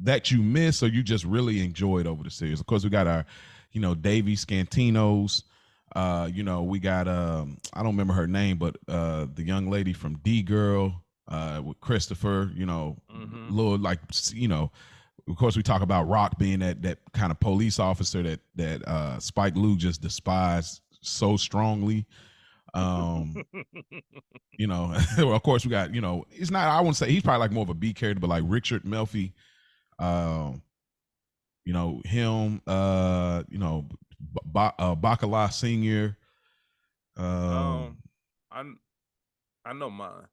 that you miss or you just really enjoyed over the series? Of course, we got our, you know, Davy Scantinos. You know, we got I don't remember her name, but the young lady from D Girl with Christopher. You know, little like, you know. Of course, we talk about Rock being that kind of police officer that Spike Lee just despised so strongly. You know, of course we got, you know, it's not, I wouldn't say he's probably like more of a B character, but like Richard Melfi, you know, him, you know, Bacala Senior. I know mine.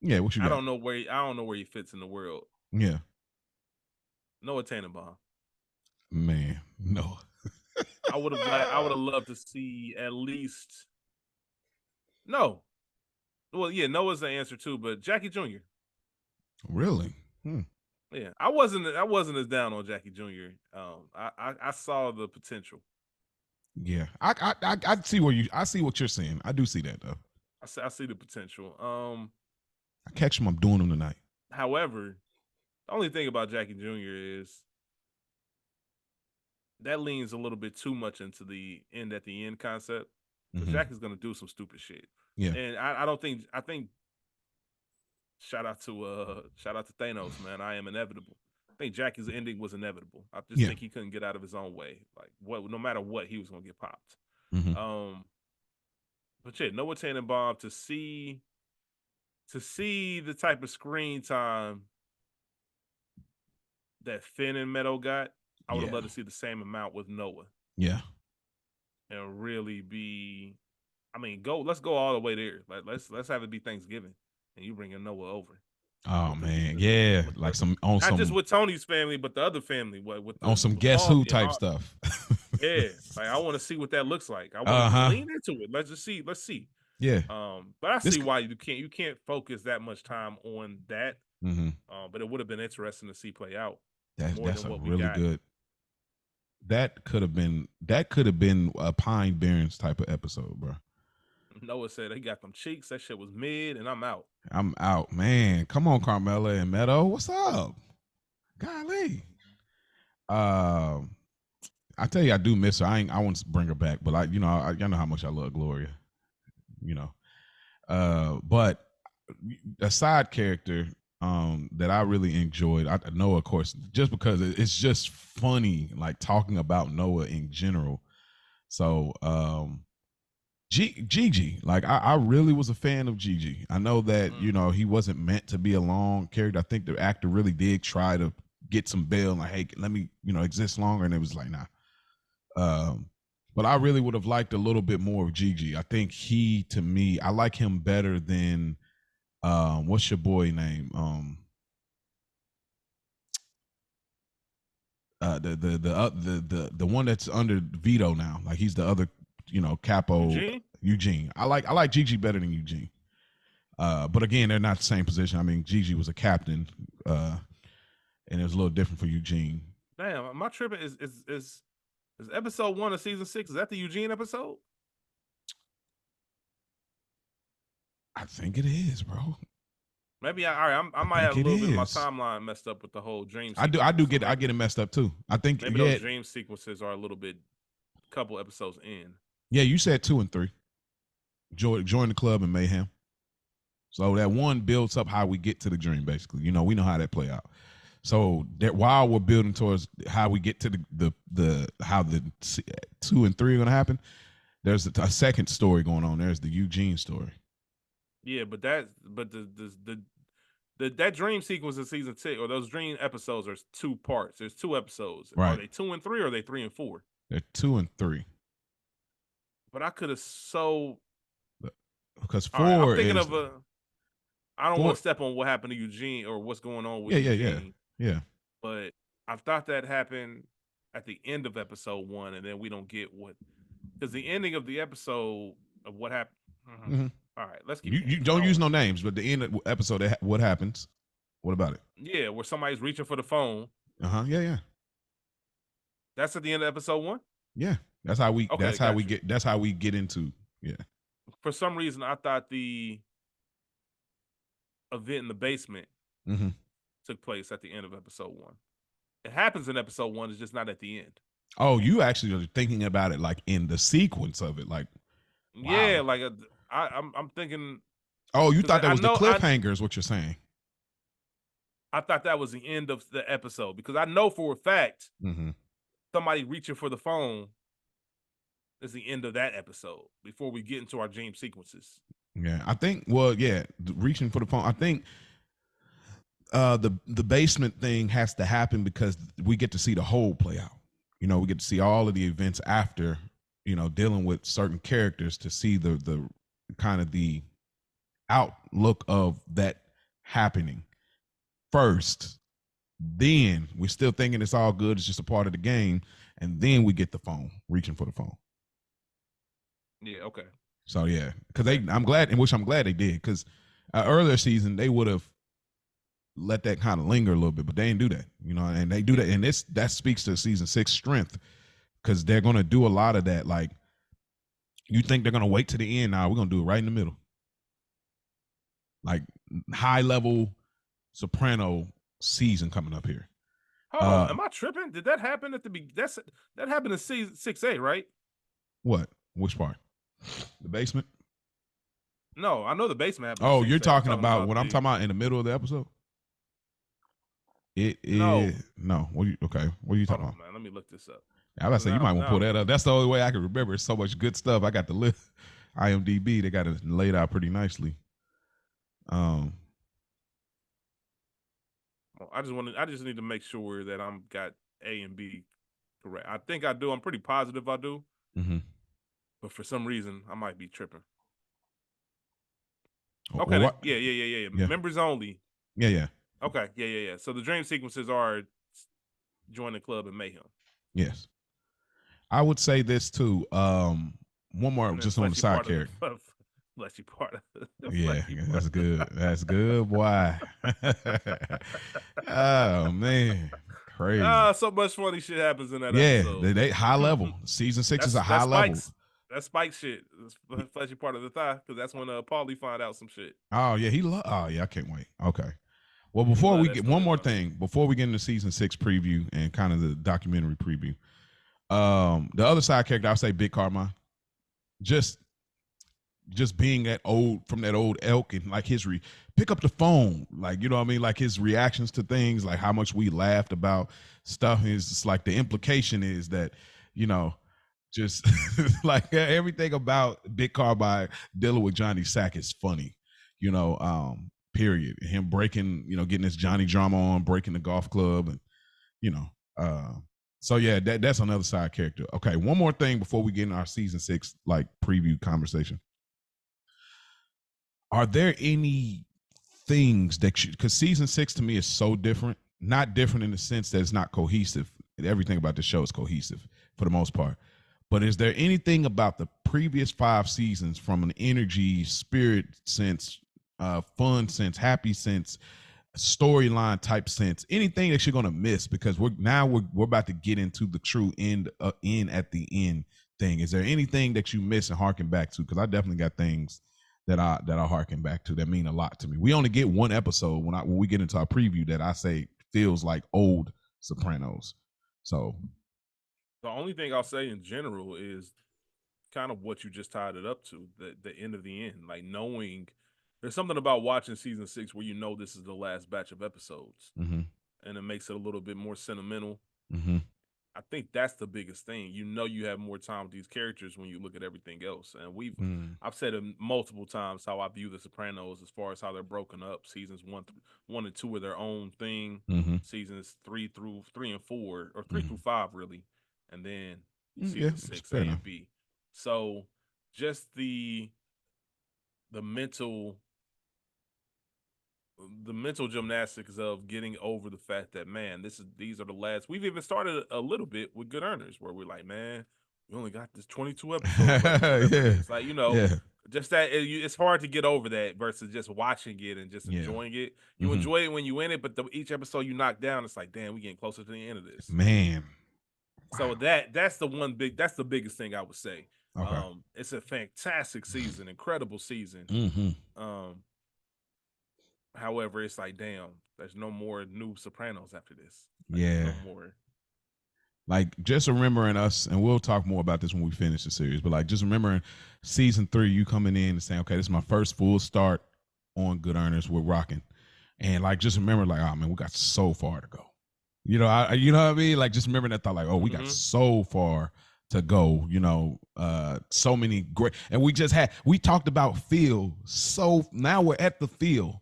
Yeah, what you got? I don't know where he fits in the world. Yeah. Noah Tannenbaum. Man, no. I would have loved to see at least. No. Well, yeah, Noah's the answer too, but Jackie Jr. Really? Yeah, I wasn't as down on Jackie Jr. I saw the potential. Yeah, I see I see what you're saying. I do see that though. I see the potential. I catch him. I'm doing him tonight. However, the only thing about Jackie Jr. is that leans a little bit too much into the end at the end concept. Because Jackie's gonna do some stupid shit. Yeah, and I think shout out to Thanos, man. I am inevitable. I think Jackie's ending was inevitable. I just think he couldn't get out of his own way. Like no matter what, he was gonna get popped. But yeah, Noah Tannenbaum to see the type of screen time that Finn and Meadow got, I would have loved to see the same amount with Noah. Yeah. And really be, I mean, let's go all the way there. Like let's have it be Thanksgiving, and you bring Noah over. Oh man, yeah, like some on not some just with Tony's family, but the other family. With on some Guess Who type stuff. Yeah, like I want to see what that looks like. I want Uh to huh. lean into it. Let's just see. Let's see. Yeah. But I This. see why you can't focus that much time on that. Mm-hmm. But it would have been interesting to see play out more That's than a what we really got. good. That could have been a Pine Barrens type of episode, bro. Noah said he got them cheeks. That shit was mid, and I'm out. I'm out, man. Come on, Carmela and Meadow. What's up? Golly. Um, I tell you, I do miss her. I want to bring her back, but y'all know how much I love Gloria. You know, but a side character that I really enjoyed. I know, of course, just because it's just funny, like talking about Noah in general. So, Gigi, like I really was a fan of Gigi. I know that he wasn't meant to be a long character. I think the actor really did try to get some bail, like, hey, let me exist longer, and it was like, nah. But I really would have liked a little bit more of Gigi. I think to me, I like him better than what's your boy name? The one that's under veto now. Like he's the other, capo. Eugene. Eugene. I like Gigi better than Eugene. But again, they're not the same position. I mean, Gigi was a captain, and it was a little different for Eugene. Damn, my trip is episode 1 of season 6. Is that the Eugene episode? I think it is, bro. Maybe I might think have a it little bit of my is. timeline messed up with the whole dream I sequence. I get it messed up too. I think maybe those dream sequences are a little bit couple episodes in. Yeah, you said 2 and 3. Join the club and mayhem. So that one builds up how we get to the dream. Basically, we know how that play out. So that while we're building towards how we get to the how the 2 and 3 are gonna happen, there's a second story going on. There's the Eugene story. Yeah, but that dream sequence in season 6 or those dream episodes are 2 parts. There's 2 episodes. Right. Are they 2 and 3 or are they 3 and 4? They're 2 and 3. But I could have because 4 I'm thinking is, of I don't want to step on what happened to Eugene or what's going on with Eugene. Yeah. But I thought that happened at the end of episode 1, and then we don't get because the ending of the episode of what happened. Mm-hmm. All right, let's keep. You don't use no names, but the end of the episode, what happens? What about it? Yeah, where somebody's reaching for the phone. Yeah. That's at the end of episode 1. Yeah, that's how we. Okay, That's how we get into. Yeah. For some reason, I thought the event in the basement took place at the end of episode 1. It happens in episode 1. It's just not at the end. Oh, you actually are thinking about it like in the sequence of it, like. Wow. Yeah, like I'm thinking. Oh, you thought that was the cliffhanger? Is what you're saying? I thought that was the end of the episode because I know for a fact somebody reaching for the phone is the end of that episode before we get into our dream sequences. Yeah, I think. Well, yeah, reaching for the phone. I think the basement thing has to happen because we get to see the whole play out. We get to see all of the events after. Dealing with certain characters to see the kind of the outlook of that happening first. Then we're still thinking it's all good. It's just a part of the game. And then we get the phone, reaching for the phone. Yeah. Okay. So yeah, because I'm glad they did. Because earlier season they would have let that kind of linger a little bit, but they didn't do that. And they do that, and that speaks to season 6 strength because they're gonna do a lot of that. Like, you think they're gonna wait to the end? Nah, we're gonna do it right in the middle. Like high level Soprano season coming up here. Hold on, am I tripping? Did that happen at the beginning? That happened in season 6A, right? What? Which part? The basement? No, I know the basement happened. Oh, you're talking about what I'm talking about in the middle of the episode? It is no. What are you talking about? Man, let me look this up. I was about to say you might want to pull that up. That's the only way I can remember. It's so much good stuff. I got the list. IMDb, they got it laid out pretty nicely. I just need to make sure that I'm got A and B correct. I think I do. I'm pretty positive I do. But for some reason, I might be tripping. Okay. Yeah. Members only. Yeah. Okay. Yeah. So the dream sequences are join the club and mayhem. Yes. I would say this too. One more And then just on the fleshy side part of character. the fleshy part of the Yeah, fleshy that's part. good. That's good, boy. Oh man, crazy. So much funny shit happens in that Yeah, episode. they high level. Season 6 is a high That's level. Spike's. That's Spike shit. That's fleshy part of the thigh because that's when Paulie find out some shit. Oh yeah, oh yeah, I can't wait. Okay. Well, Yeah, he before love we that get one more storyline. thing, before we get into season 6 preview and kind of the documentary preview, the other side character I'll say Big Carmine. Just being that old from that old elk and like pick up the phone, like you know what I mean, like his reactions to things, like how much we laughed about stuff is just like the implication is that you know just like everything about Big Carbide dealing with Johnny Sack is funny, period. Him breaking, getting this Johnny drama on, breaking the golf club, and you know, uh, so yeah, that's another side character. Okay, one more thing before we get in our season 6 like preview conversation. Are there any things that because season 6 to me is so different, not different in the sense that it's not cohesive. Everything about the show is cohesive for the most part. But is there anything about the previous 5 seasons from an energy, spirit sense, fun sense, happy sense, storyline type sense, anything that you're gonna miss because we're about to get into the true end at the end thing? Is there anything that you miss and harken back to? Because I definitely got things that I harken back to that mean a lot to me. We only get one episode when we get into our preview that I say feels like old Sopranos. So The only thing I'll say in general is kind of what you just tied it up to, the end of the end. Like knowing there's something about watching season 6 where you know this is the last batch of episodes. mm-hmm. And it makes it a little bit more sentimental. Mm-hmm. I think that's the biggest thing. You know you have more time with these characters when you look at everything else. And I've said it multiple times how I view the Sopranos as far as how they're broken up. Seasons one and two are their own thing. Mm-hmm. Seasons 3 and 4, or 3 Mm-hmm. through 5 really, and then Yeah, season it's 6 A fair enough. and B. So just the mental gymnastics of getting over the fact that, man, these are the last. We've even started a little bit with Good Earners where we're like, man, we only got this 22 episodes left or whatever it Yeah, is. Like, yeah, just that it's hard to get over that versus just watching it and just yeah. enjoying it. You Mm-hmm. enjoy it when you in it, but each episode you knock down, it's like, damn, we getting closer to the end of this. Man, So wow. that's the biggest thing I would say. Okay. It's a fantastic season, incredible season. Mm-hmm. Um, However, it's like, damn, there's no more new Sopranos after this. Like, there's Yeah. no more. Like just remembering us, and we'll talk more about this when we finish the series. But like just remembering season 3, you coming in and saying, "Okay, this is my first full start on Good Earners. We're rocking," and like just remember, like, "Oh man, we got so far to go." You know what I mean? Like just remembering that thought, like, "Oh, we got so far to go." So many great, and we talked about Phil. So now we're at the Phil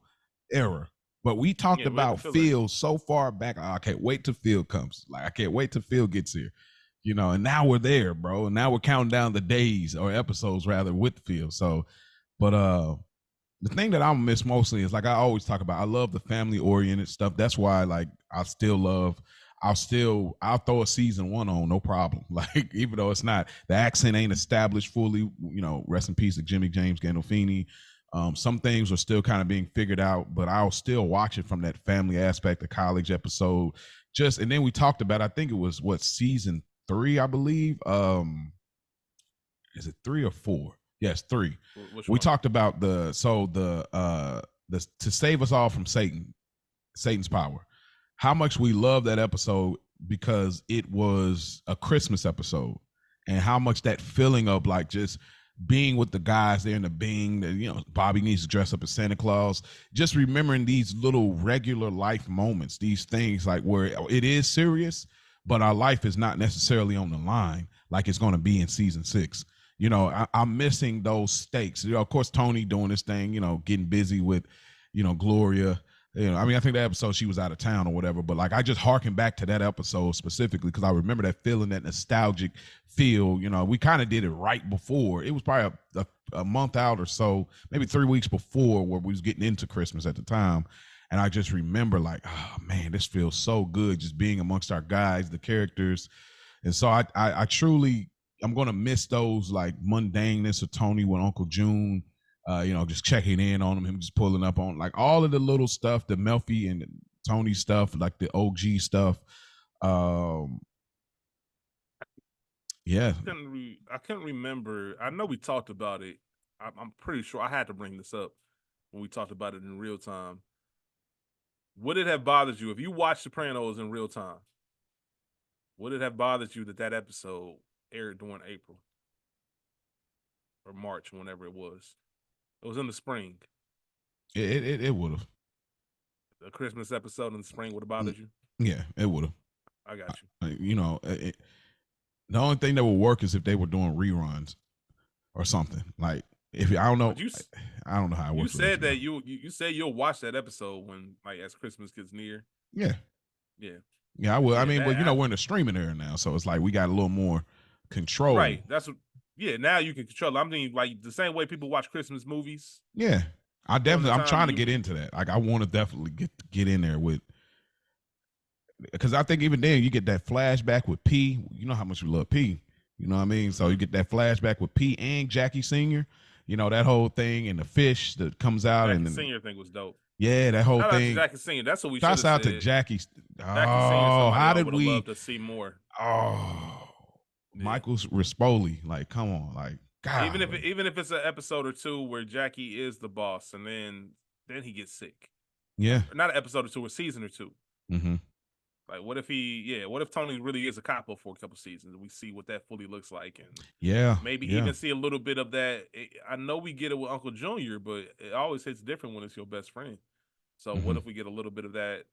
era. But we talked about Phil so far back. I can't wait till Phil comes. Like I can't wait till Phil gets here. And now we're there, bro. And now we're counting down the days or episodes rather with Phil. So, but the thing that I miss mostly is like I always talk about. I love the family oriented stuff. That's why like I'll throw a season 1 on, no problem. Like even though it's not, the accent ain't established fully. Rest in peace to Jimmy James Gandolfini. Some things are still kind of being figured out, but I'll still watch it from that family aspect, the college episode. And then we talked about, I think it was season 3, I believe. Is it 3 or 4? Yes, 3. Which we one? talked about the to save us all from Satan's power. How much we love that episode because it was a Christmas episode, and how much that feeling of like just being with the guys there in the Bing, that Bobby needs to dress up as Santa Claus, just remembering these little regular life moments, these things like where it is serious, but our life is not necessarily on the line like it's going to be in season 6. I'm missing those stakes. Of course, Tony doing this thing, getting busy with, Gloria. I think that episode she was out of town or whatever, but like I just harken back to that episode specifically because I remember that feeling, that nostalgic feel. We kind of did it right before. It was probably a month out or so, maybe 3 weeks before, where we was getting into Christmas at the time. And I just remember like, oh man, this feels so good just being amongst our guys, the characters. And so I truly, I'm gonna miss those like mundaneness of Tony with Uncle June. Just checking in on him just pulling up on like all of the little stuff, the Melfi and Tony stuff, like the OG stuff. Um, yeah, I couldn't remember. I know we talked about it. I'm pretty sure I had to bring this up when we talked about it in real time. Would it have bothered you if you watched Sopranos in real time? Would it have bothered you that that episode aired during April or March, whenever it was? It was in the spring. it would have. A Christmas episode in the spring would have bothered you? Yeah, it would have. I got you. The only thing that would work is if they were doing reruns or something. Like if I don't know, I don't know how it works. You said that you said you'll watch that episode when like as Christmas gets near. Yeah. Yeah. Yeah, I will. I mean, but we're in the streaming era now, so it's like we got a little more control. Right. That's what. Yeah. Now you can control. I'm thinking like the same way people watch Christmas movies. Yeah, I'm trying to get into that. Like, I want to definitely get in there with, because I think even then you get that flashback with P. You know how much we love P. You know what I mean? So you get that flashback with P and Jackie Senior. You know, that whole thing and the fish that comes out. Jackie and Senior thing was dope. Yeah, that whole Shout thing. Out to Jackie Senior. That's what we should have said. Shouts out to Jackie. Oh, how did we love to see more? Oh, yeah. Michael Rispoli. Like, come on, like, God. Even if it's an episode or two where Jackie is the boss, and then he gets sick. Yeah, or not an episode or two, a season or two. Mm-hmm. Like, what if Tony really is a capo for a couple seasons and we see what that fully looks like, and maybe even see a little bit of that. I know we get it with Uncle Junior, but it always hits different when it's your best friend. So what if we get a little bit of that?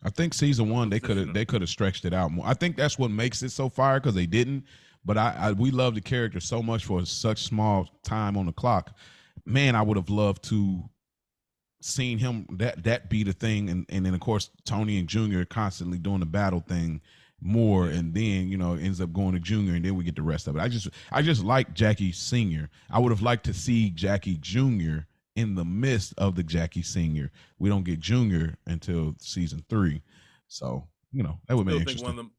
I think season one they could have stretched it out more. I think that's what makes it so fire, because they didn't. But we love the character so much for such small time on the clock. Man, I would have loved to seen him that be the thing, and then of course Tony and Junior constantly doing the battle thing more, and then ends up going to Junior, and then we get the rest of it. I just like Jackie Senior. I would have liked to see Jackie Junior in the midst of the Jackie Senior. We don't get Junior until season 3, so that would be interesting.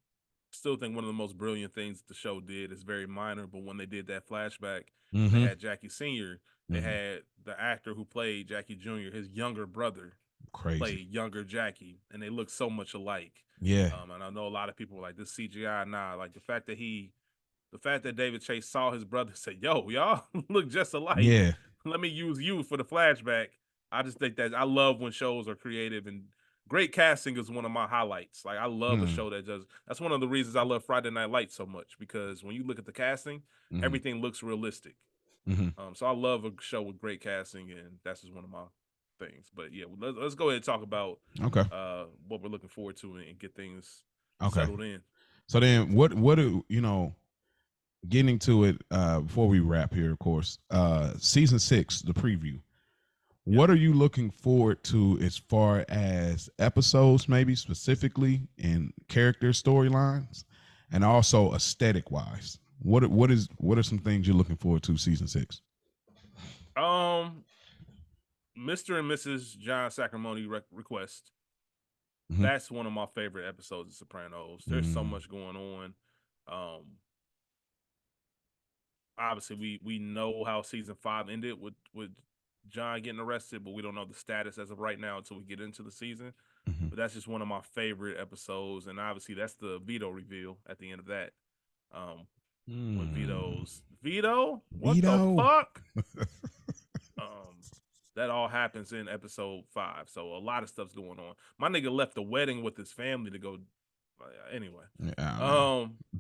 Still think one of the most brilliant things the show did is very minor, but when they did that flashback, Mm-hmm. they had Jackie Senior. They had the actor who played Jackie Jr., his younger brother, played younger Jackie, and they look so much alike. Yeah. And I know a lot of people were like, this CGI, nah. Like the fact that David Chase saw his brother and said, yo, y'all look just alike. Yeah. Let me use you for the flashback. I just think that I love when shows are creative, and great casting is one of my highlights. Like, I love a show that does. That's one of the reasons I love Friday Night Lights so much, because when you look at the casting, everything looks realistic. So I love a show with great casting, and that's just one of my things. But yeah, let's go ahead and talk about what we're looking forward to and get things settled in. So then, what do getting to it before we wrap here? Of course, season 6, the preview. What are you looking forward to as far as episodes, maybe specifically, and character storylines, and also aesthetic wise? What are some things you're looking forward to season 6? Mr. and Mrs. John Sacramone request. That's one of my favorite episodes of Sopranos. There's so much going on. Obviously we know how season 5 ended with John getting arrested, but we don't know the status as of right now until we get into the season. But that's just one of my favorite episodes, and obviously that's the Vito reveal at the end of that. When Vito, what the fuck? That all happens in episode 5, so a lot of stuff's going on. My nigga left the wedding with his family to go. Anyway,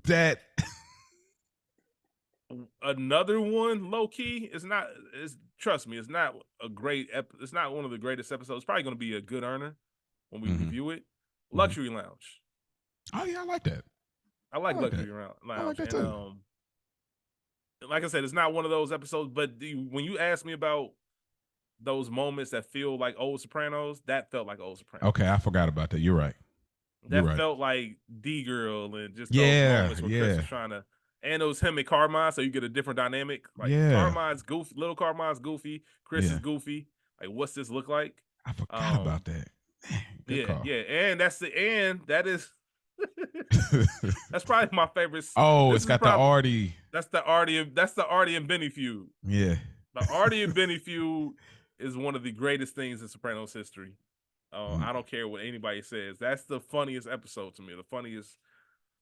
that another one low key is not. Trust me, it's not a great. It's not one of the greatest episodes. It's probably going to be a good earner when we review it. Luxury Lounge. Oh yeah, I like that. I like Luxury Lounge. I like that too. Like I said, it's not one of those episodes, but when you ask me about those moments that feel like old Sopranos, that felt like old Sopranos. Okay, I forgot about that. You're right. That felt like D-Girl and just those moments where Chris is trying to, and it was him and Carmine, so you get a different dynamic. Like Carmine's goofy, little Carmine's goofy, Chris is goofy. Like, what's this look like? I forgot about that. Yeah, and that is That's probably my favorite. Oh, This it's is got the probably Artie. that's the Artie and Benny feud. Yeah. The Artie and Benny feud is one of the greatest things in Sopranos history. I don't care what anybody says. That's the funniest episode to me. The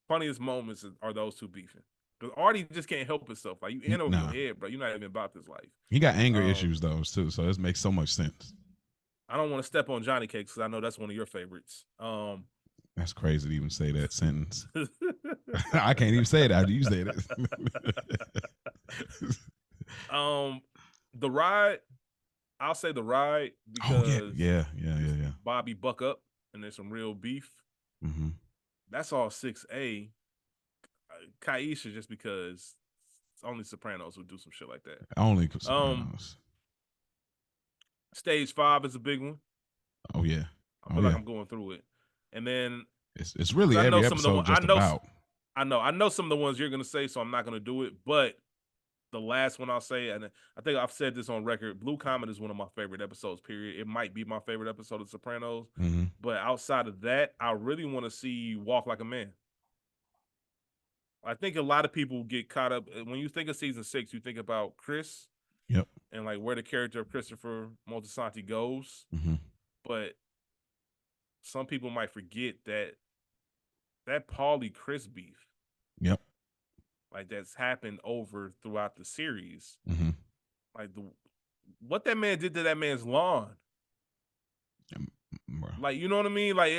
funniest moments are those two beefing. Because Artie just can't help himself. Like you in over your Nah. head, bro. You're not even about this life. He got anger Um, issues though too, so this makes so much sense. I don't want to step on Johnny Cakes because I know that's one of your favorites. That's crazy to even say that sentence. I can't even say that. You say that. um, the ride. I'll say the ride Oh yeah, because yeah. Bobby buck up and there's some real beef. Mm-hmm. That's all 6A. Kaisha just because it's only Sopranos would do some shit like that. Only Um, Sopranos. Stage 5 is a big one. Oh yeah. I Oh feel like yeah. I'm going through it, and then It's because really I know every some of the episode ones just about. I know some of the ones you're gonna say, so I'm not gonna do it. But the last one I'll say, and I think I've said this on record, Blue Comet is one of my favorite episodes. Period. It might be my favorite episode of Sopranos, Mm-hmm. but outside of that, I really want to see Walk Like a Man. I think a lot of people get caught up when you think of season 6. You think about Chris Yep. and like where the character of Christopher Moltisanti goes, Mm-hmm. but some people might forget that Paulie Chris beef, Yep. like that's happened over throughout the series, Mm-hmm. like what that man did to that man's lawn, Bro. like you know what I mean, like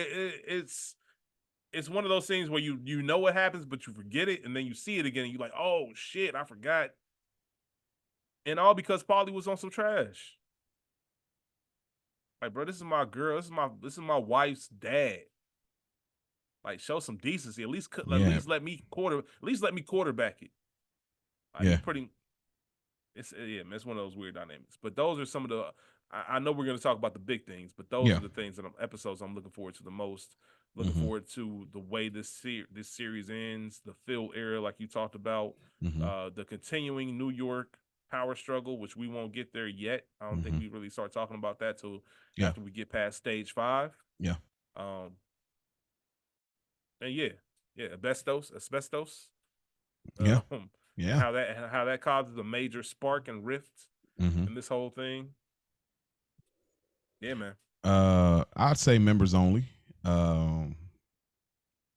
it's one of those things where you know what happens, but you forget it, and then you see it again, and you're like, oh shit, I forgot, and all because Paulie was on some trash. Like, bro, this is my girl. This is my wife's dad. Like, show some decency. Yeah. At least let me quarterback it. Like, Yeah. you pretty. It's yeah, man, it's one of those weird dynamics. But those are some of the. I know we're going to talk about the big things, but those Yeah. are the things that episodes I'm looking forward to the most. Looking Mm-hmm. forward to the way this series ends, the Phil era, like you talked about, Mm-hmm. the continuing New York power struggle, which we won't get there yet. I don't think Mm-hmm. we really start talking about that till Yeah. after we get past stage 5. Yeah. Um, and yeah, asbestos, Yeah. um, and Yeah. how that causes a major spark and rift Mm-hmm. in this whole thing. Yeah, man. I'd say members only. Um,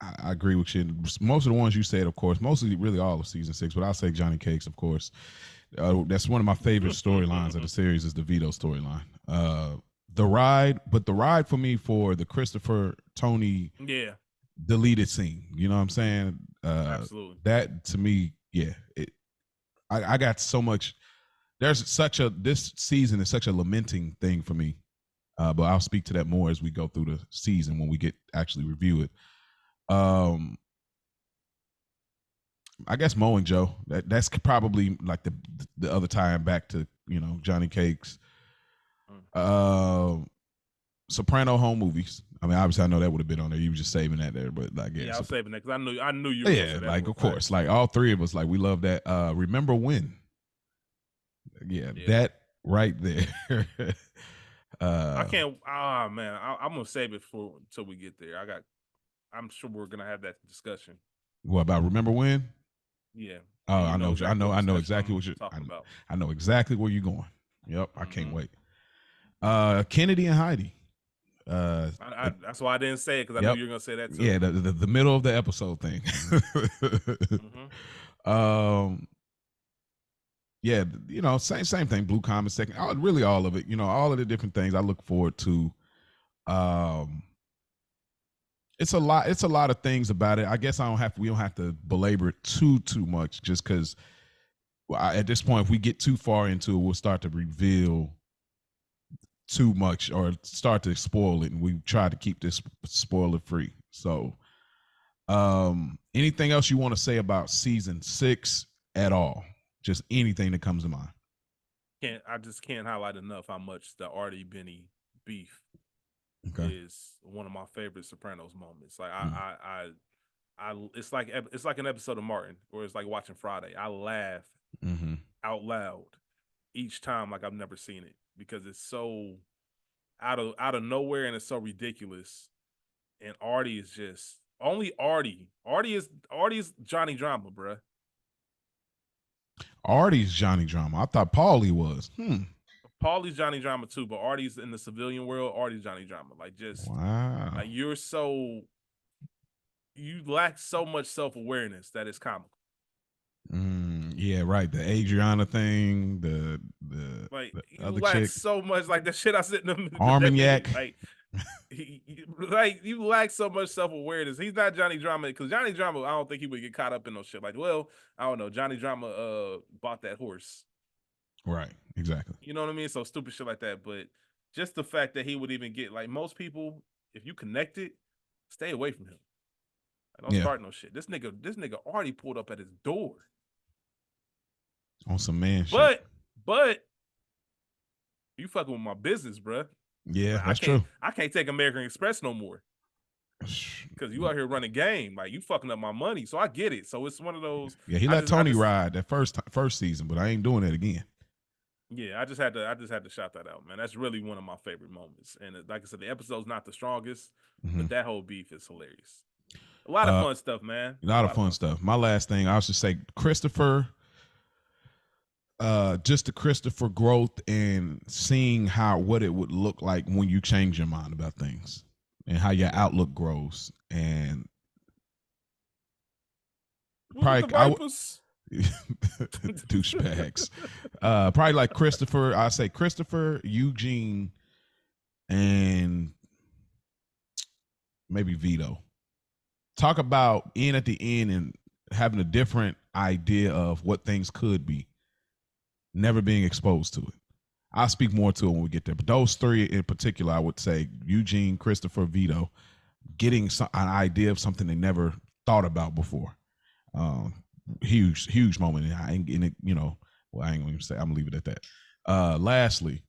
I agree with you. Most of the ones you said, of course, mostly really all of season 6, but I'll say Johnny Cakes, of course. That's one of my favorite storylines of the series is the Vito storyline. The ride for me for the Christopher Tony Yeah, deleted scene. You know what I'm saying? absolutely. That to me, yeah, I got so much. This season is such a lamenting thing for me. But I'll speak to that more as we go through the season when we get actually review it. I guess Mo and Joe. That's probably like the other time back to Johnny Cakes. Soprano home movies. I mean, obviously, I know that would have been on there. You were just saving that there, but like, Yeah, I was saving that because I knew you were yeah, gonna say that. like of course, like all three of us, like we love that. Remember when? Yeah, that right there. I can't. Ah, man, I'm gonna save it for until we get there. I'm sure we're gonna have that discussion. What about remember when? Yeah. Oh, And you I know. exactly I know discussion exactly I'm what you're talking about. I know exactly where you're going. Yep, I can't wait. Kennedy and Heidi. That's why I didn't say it because I knew Yep. you were gonna say that too. Yeah, the middle of the episode thing. Yeah, same thing. Blue Comet second. Really, all of it. All of the different things I look forward to. It's a lot. It's a lot of things about it. I guess we don't have to belabor it too much, just because at this point, if we get too far into it, we'll start to reveal too much or start to spoil it, and we try to keep this spoiler free. So, anything else you want to say about season 6 at all? Just anything that comes to mind. I just can't highlight enough how much the Artie Benny beef is one of my favorite Sopranos moments. Like it's like an episode of Martin, or it's like watching Friday. I laugh out loud each time like I've never seen it because it's so out of nowhere and it's so ridiculous. And Artie is just Only Artie. Artie's Johnny Drama, bruh. Artie's Johnny Drama. I thought Paulie was. Paulie's Johnny Drama too, but Artie's in the civilian world. Artie's Johnny Drama. Wow. Like you lack so much self awareness that it's comical. Yeah, right. The Adriana thing, the Like the you other lack chick, so much. Like the shit I said in that video. Armagnac. Like you lack so much self awareness. He's not Johnny Drama because Johnny Drama. I don't think he would get caught up in no shit. Like, well, I don't know. Johnny Drama bought that horse. Right. Exactly. You know what I mean? So stupid shit like that. But just the fact that he would even get like most people, if you connect it, stay away from him. Like, don't start no shit. This nigga already pulled up at his door on some man shit. But you fucking with my business, bruh. Yeah, like, that's true. I can't take American Express no more because you out here running game. Like you fucking up my money. So I get it. So it's one of those. Yeah, he let Tony ride that first season, but I ain't doing it again. Yeah, I just had to shout that out, man. That's really one of my favorite moments. And like I said, the episode's not the strongest, but that whole beef is hilarious. A lot of fun stuff, man. A lot of fun stuff. My last thing, I'll just say Christopher, just the Christopher growth and seeing what it would look like when you change your mind about things and how your outlook grows. And probably douchebags. Probably like Christopher. I say Christopher, Eugene, and maybe Vito. Talk about in at the end and having a different idea of what things could be. Never being exposed to it. I'll speak more to it when we get there. But those three in particular, I would say Eugene, Christopher, Vito, getting an idea of something they never thought about before. Huge moment. And I ain't it, well, I ain't going to say, I'm going to leave it at that. Lastly,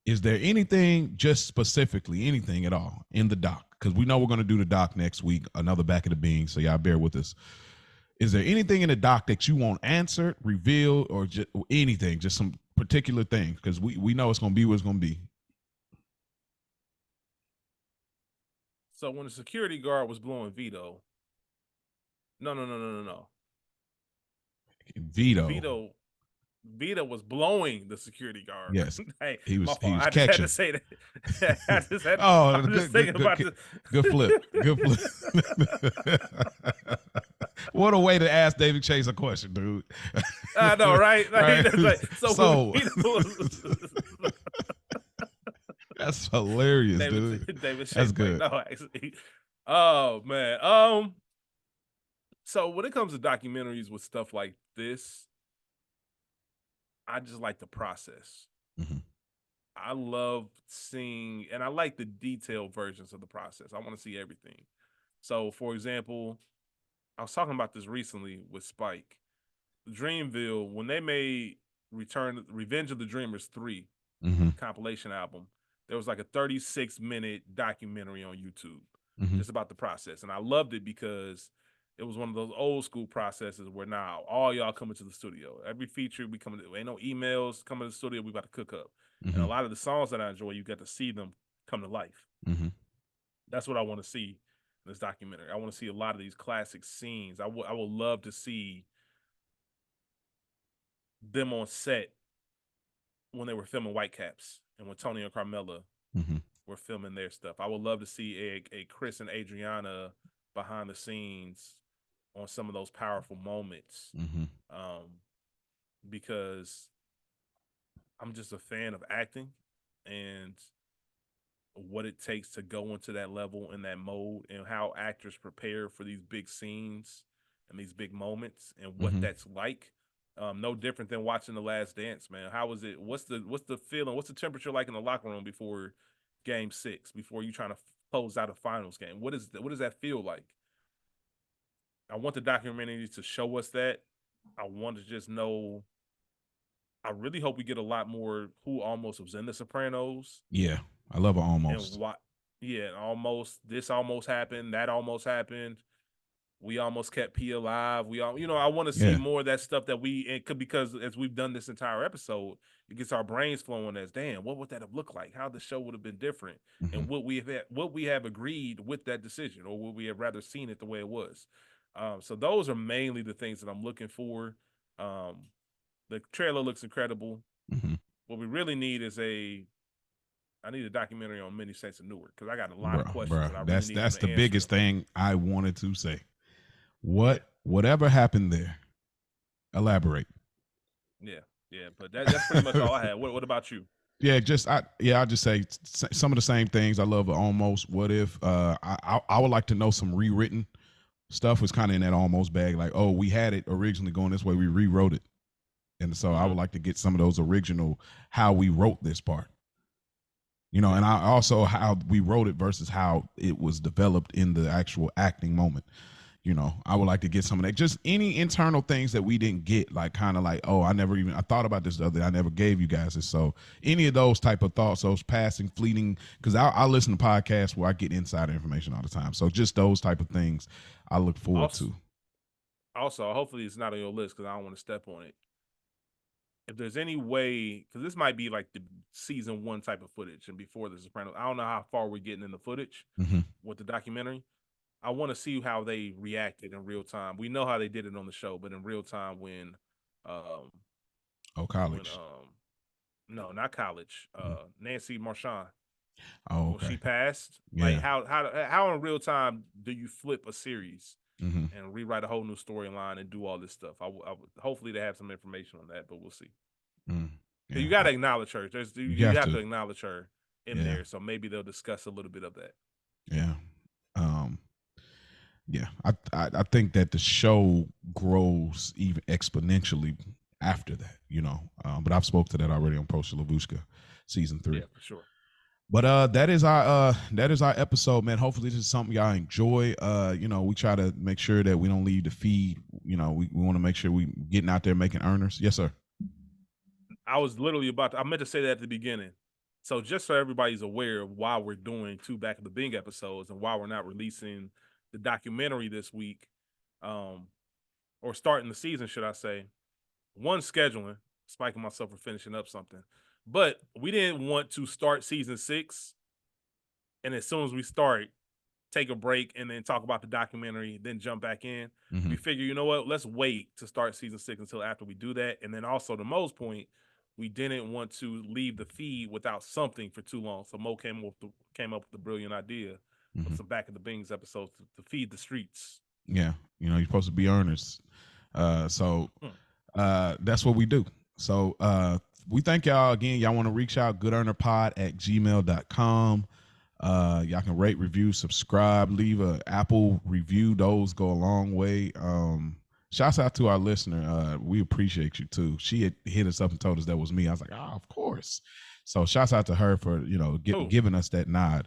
is there anything, just specifically anything at all in the doc? Because we know we're going to do the doc next week, another Back of the Bean, so y'all bear with us. Is there anything in the doc that you want answered, revealed, or just anything, just some particular things? Because we know it's going to be what it's going to be. So when the security guard was blowing Vito, no. Vito was blowing the security guard. Yes, hey, he was catching. I just had to say that. I just had. Good flip. What a way to ask David Chase a question, dude. I know, right? Right? So that's hilarious, dude. David Chase, that's good. No, actually. Oh man. So when it comes to documentaries with stuff like this, I just like the process. I love seeing, and I like the detailed versions of the process. I want to see everything. So, for example, I was talking about this recently with Spike. Dreamville, when they made Revenge of the Dreamers 3 compilation album, there was like a 36-minute documentary on YouTube just about the process. And I loved it because it was one of those old school processes where now all y'all coming to the studio. Every feature we come to, ain't no emails, coming to the studio, we about to cook up. And a lot of the songs that I enjoy, you get to see them come to life. That's what I want to see in this documentary. I want to see a lot of these classic scenes. I would love to see them on set when they were filming Whitecaps and when Tony and Carmella were filming their stuff. I would love to see a Chris and Adriana behind the scenes on some of those powerful moments, because I'm just a fan of acting and what it takes to go into that level and that mode, and how actors prepare for these big scenes and these big moments, and what that's like. No different than watching The Last Dance, man. How was it? What's the feeling? What's the temperature like in the locker room before Game 6? Before you trying to close out a finals game? What does that feel like? I want the documentary to show us that. I want to just know. I really hope we get a lot more who almost was in The Sopranos. Yeah, I love it almost. And almost. This almost happened. That almost happened. We almost kept P alive. We all, I want to see Yeah. more of that stuff that it could, because as we've done this entire episode, it gets our brains flowing as, damn, what would that have looked like? How the show would have been different, Mm-hmm. and what we have agreed with that decision, or would we have rather seen it the way it was? So those are mainly the things that I'm looking for. Um, the trailer looks incredible. Mm-hmm. What we really need is I need a documentary on Many Saints of Newark, because I got a lot of questions Bro, and I really that's need them that's to the answer biggest them. thing I wanted to say. Yeah. Whatever happened there? Elaborate. Yeah, yeah, but that's pretty much all I had. What about you? I'll just say some of the same things. I love almost. What if? I would like to know some rewritten stuff was kind of in that almost bag. Like, oh, we had it originally going this way, we rewrote it, and so I Mm-hmm. would like to get some of those original how we wrote this part. Yeah. And I also how we wrote it versus how it was developed in the actual acting moment. I would like to get some of that. Just any internal things that we didn't get, like kind of like, oh, I thought about this the other day. I never gave you guys this. So any of those type of thoughts, those passing, fleeting, because I listen to podcasts where I get insider information all the time. So just those type of things I look forward Also, to. also, hopefully it's not on your list, because I don't want to step on it. If there's any way, because this might be like the season 1 type of footage, and before the Sopranos, I don't know how far we're getting in the footage Mm-hmm. with the documentary. I want to see how they reacted in real time. We know how they did it on the show, but in real time, um, Oh, when college. no, not college, Mm-hmm. Nancy Marchand, Oh, when she okay. passed, like Yeah. how in real time do you flip a series Mm-hmm. and rewrite a whole new storyline and do all this stuff? Hopefully they have some information on that, but we'll see. Mm. Cause you Yeah. got to acknowledge her. You You have have to. to acknowledge her in Yeah. there, so maybe they'll discuss a little bit of that. Yeah. Um, yeah. I think that the show grows even exponentially after that, But I've spoke to that already on Pro Lavushka season 3. Yeah, for sure. But that is our episode, man. Hopefully this is something y'all enjoy. We try to make sure that we don't leave the feed. We want to make sure we getting out there making earners. Yes, sir. I was literally I meant to say that at the beginning. So just so everybody's aware of why we're doing 2 Back of the Bing episodes, and why we're not releasing the documentary this week, or starting the season, should I say. One, scheduling, spiking myself for finishing up something. But we didn't want to start season 6, and as soon as we start, take a break and then talk about the documentary, then jump back in. Mm-hmm. We figure, you know what? Let's wait to start season 6 until after we do that. And then also, to Mo's point, we didn't want to leave the feed without something for too long. So Mo came up with the brilliant idea Mm-hmm. of some Back of the Bings episodes to feed the streets. Yeah, you're supposed to be earners. So that's what we do. So we thank y'all again. Y'all want to reach out, goodearnerpod@gmail.com. Y'all can rate, review, subscribe, leave a Apple review. Those go a long way. Shouts out to our listener. We appreciate you too. She had hit us up and told us that was me. I was like, of course. So shouts out to her for giving us that nod.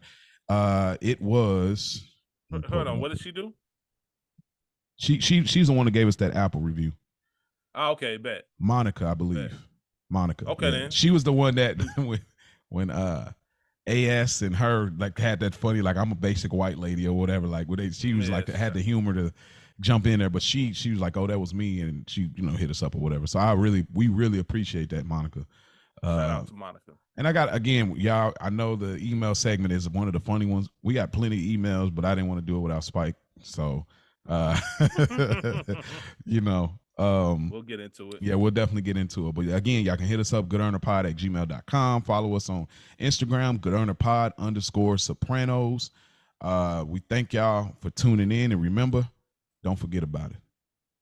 It was. Hold on, what did she do? She's the one that gave us that Apple review. Oh, okay, bet. Monica, I believe. Bet. Monica. Okay, then. She was the one that when AS and her like had that funny, like, I'm a basic white lady or whatever. Like she was like had the humor to jump in there, but she was like, oh, that was me, and she hit us up or whatever. So we really appreciate that, Monica. Shout out to Monica. And I got, again, y'all, I know the email segment is one of the funny ones. We got plenty of emails, but I didn't want to do it without Spike. So we'll get into it. Yeah, we'll definitely get into it. But again, y'all can hit us up, goodearnerpod@gmail.com. Follow us on Instagram, goodearnerpod_Sopranos. We thank y'all for tuning in, and remember, don't forget about it.